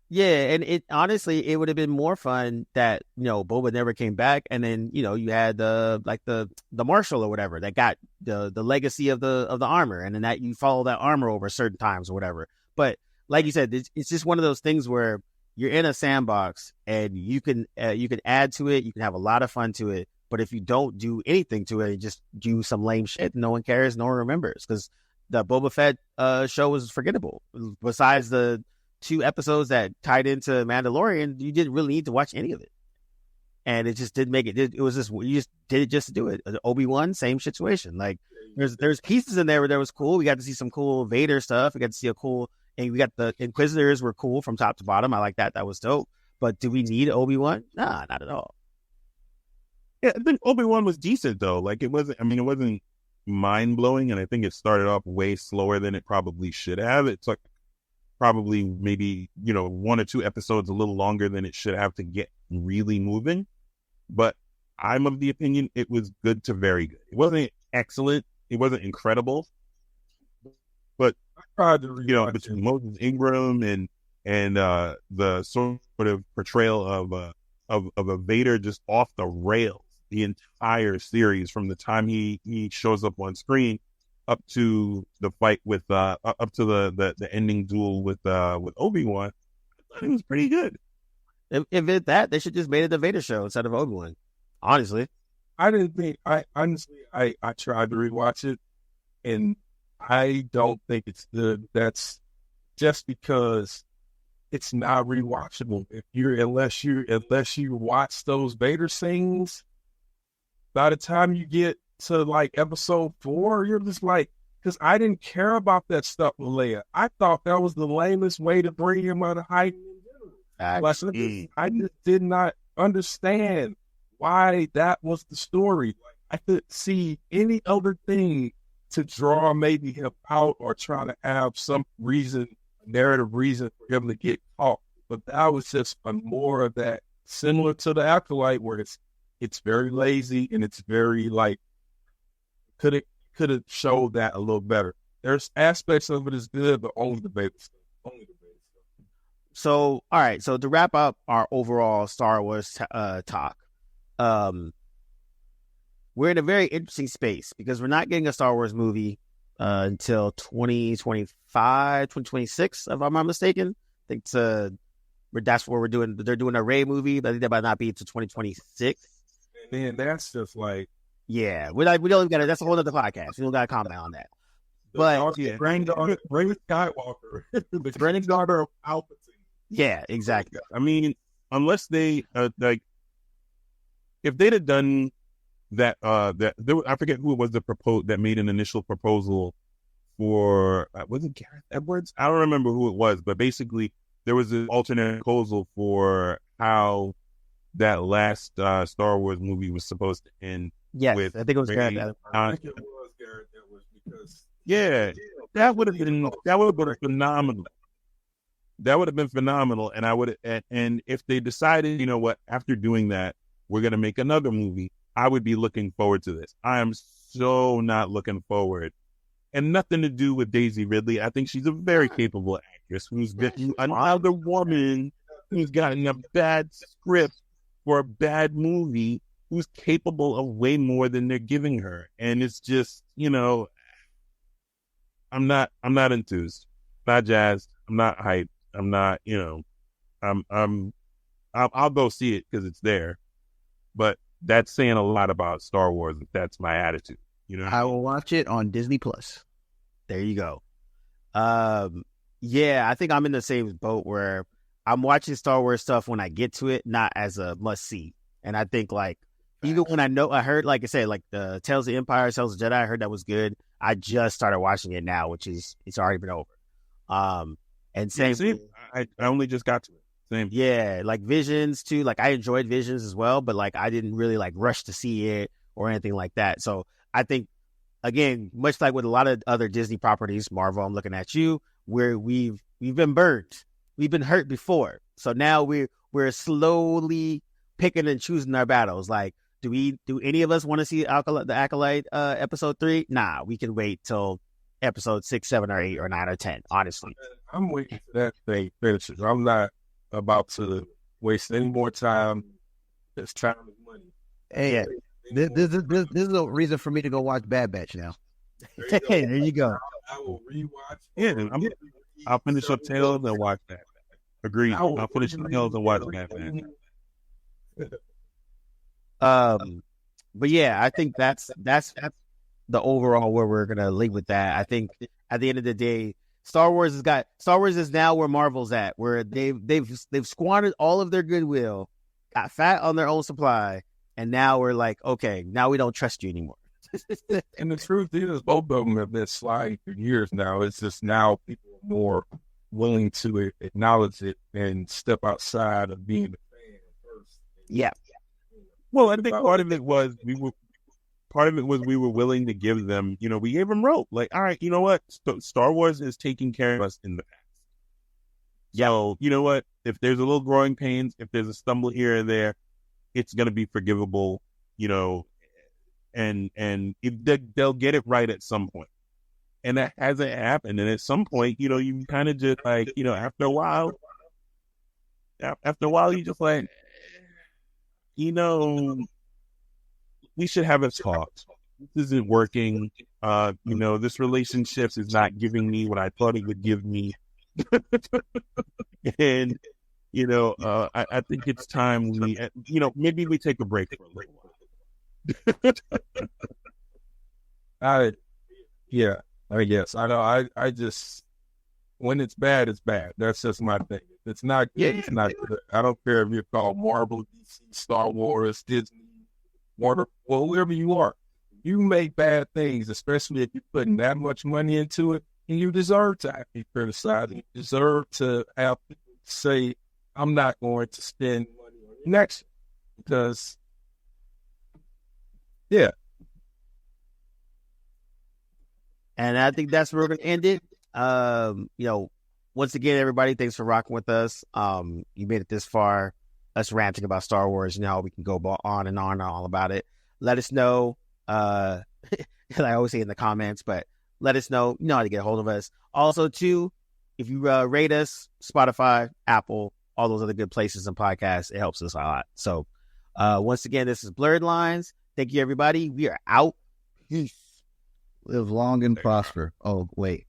Yeah, and it honestly, it would have been more fun that, Boba never came back, and then, you had the Marshal or whatever that got the legacy of the armor, and then that you follow that armor over certain times or whatever. But like you said, it's just one of those things where you're in a sandbox and you can add to it, you can have a lot of fun to it. But if you don't do anything to it, you just do some lame shit, no one cares, no one remembers. Because the Boba Fett show was forgettable. Besides the 2 episodes that tied into Mandalorian, you didn't really need to watch any of it. And it just didn't make it. It was just, you just did it just to do it. Obi-Wan, same situation. Like, there's pieces in there where that was cool. We got to see some cool Vader stuff. We got to see and we got the Inquisitors were cool from top to bottom. I like that. That was dope. But do we need Obi-Wan? Nah, not at all. Yeah, I think Obi-Wan was decent though. Like, it wasn't mind blowing, and I think it started off way slower than it probably should have. It's like probably maybe 1 or 2 episodes a little longer than it should have to get really moving. But I'm of the opinion it was good to very good. It wasn't excellent. It wasn't incredible. But I tried to between Moses Ingram and the sort of portrayal of a Vader just off the rails the entire series, from the time he shows up on screen up to the fight with up to the ending duel with Obi-Wan. I thought it was pretty good. If it's that, they should just made it the Vader show instead of Obi-Wan. Honestly, I didn't think. I tried to rewatch it, and I don't think it's good. That's just because it's not rewatchable. Unless you watch those Vader scenes, by the time you get to like episode 4, you're just like, because I didn't care about that stuff with Leia. I thought that was the lamest way to bring him out of hiding in general. I just did not understand why that was the story. I could see any other thing to draw maybe him out or try to have some narrative reason for him to get caught. But that was just more of that, similar to the Acolyte, where it's very lazy and it's very like, could have showed that a little better. There's aspects of it is good, but only the Vader stuff. So, all right. So to wrap up our overall Star Wars talk, we're in a very interesting space because we're not getting a Star Wars movie until 2025, 2026, if I'm not mistaken. I think that's what we're doing. They're doing a Rey movie, but I think that might not be until 2026. And then that's just like, yeah, we don't even got that's a whole other podcast. We don't got to comment on that. But granddaughter, Rey Skywalker, the granddaughter of Palpatine. Yeah, exactly. I mean, unless they like, if they'd have done that, I forget who it was that made an initial proposal for was it Gareth Edwards? I don't remember who it was, but basically there was an alternate proposal for how that last Star Wars movie was supposed to end. Yes, with I think it was Gareth Edwards. I think it was Gareth Edwards because that would have been phenomenal. That would have been phenomenal, and if they decided, you know what, after doing that, we're gonna make another movie, I would be looking forward to this. I am so not looking forward, and nothing to do with Daisy Ridley. I think she's a very capable actress who's been another woman who's gotten a bad script for a bad movie, who's capable of way more than they're giving her, and it's just, you know, I'm not enthused, not jazzed, I'm not hyped. I'm not, you know, I'll go see it because it's there, but that's saying a lot about Star Wars. If that's my attitude, you know. I will watch it on Disney Plus. There you go. Yeah, I think I'm in the same boat where I'm watching Star Wars stuff when I get to it, not as a must see. And I think like even when I heard, like I said, like the Tales of the Empire, Tales of the Jedi, I heard that was good. I just started watching it now, it's already been over. And same, I only just got to it. Same. Yeah, like Visions too. Like I enjoyed Visions as well, but like I didn't really like rush to see it or anything like that. So I think, again, much like with a lot of other Disney properties, Marvel, I'm looking at you, where we've been burned, we've been hurt before. So now we're slowly picking and choosing our battles. Like, do any of us want to see the Acolyte episode 3? Nah, we can wait till episode 6, 7, or 8, or 9, or 10. Honestly, I'm waiting for that thing finishes. I'm not about to waste any more time. It's time is money. Hey, this is a reason for me to go watch Bad Batch now. There you go. I will rewatch. Yeah, I'll finish up Tales and watch that. Agreed. I'll finish Tales and watch that. But yeah, I think that's the overall where we're gonna leave with that. I think at the end of the day, Star Wars is now where Marvel's at, where they've squandered all of their goodwill, got fat on their own supply, and now we're like, okay, now we don't trust you anymore. And the truth is, both of them have been sliding for years now. It's just now people are more willing to acknowledge it and step outside of being a fan first. Yeah. Well, I think part of it was we were willing to give them, you know, we gave them rope. Like, all right, you know what? Star Wars is taking care of us in the past. So, you know what? If there's a little growing pains, if there's a stumble here or there, it's going to be forgivable, you know, and they'll get it right at some point. And that hasn't happened. And at some point, you know, you kind of just like, you know, after a while, you just like, you know, we should have a talk. This isn't working. You know, this relationship is not giving me what I thought it would give me. And, you know, I think it's time maybe we take a break for a little while. I guess. I know. I just, when it's bad, it's bad. That's just my thing. If it's not good, it's not good. I don't care if you're called Marvel, DC, Star Wars, Disney, Warner, well, whoever you are. You make bad things, especially if you're putting that much money into it, and you deserve to be criticized. You deserve to have people say, I'm not going to spend money on your next one. Because, yeah. And I think that's where we're going to end it. You know, once again, everybody, thanks for rocking with us. You made it this far, us ranting about Star Wars, and how we can go on and all about it. Let us know. I always say in the comments, but let us know. You know how to get a hold of us. Also, too, if you rate us, Spotify, Apple, all those other good places and podcasts, it helps us a lot. So once again, this is Blerdlines. Thank you, everybody. We are out. Peace. Live long and prosper. Oh, wait.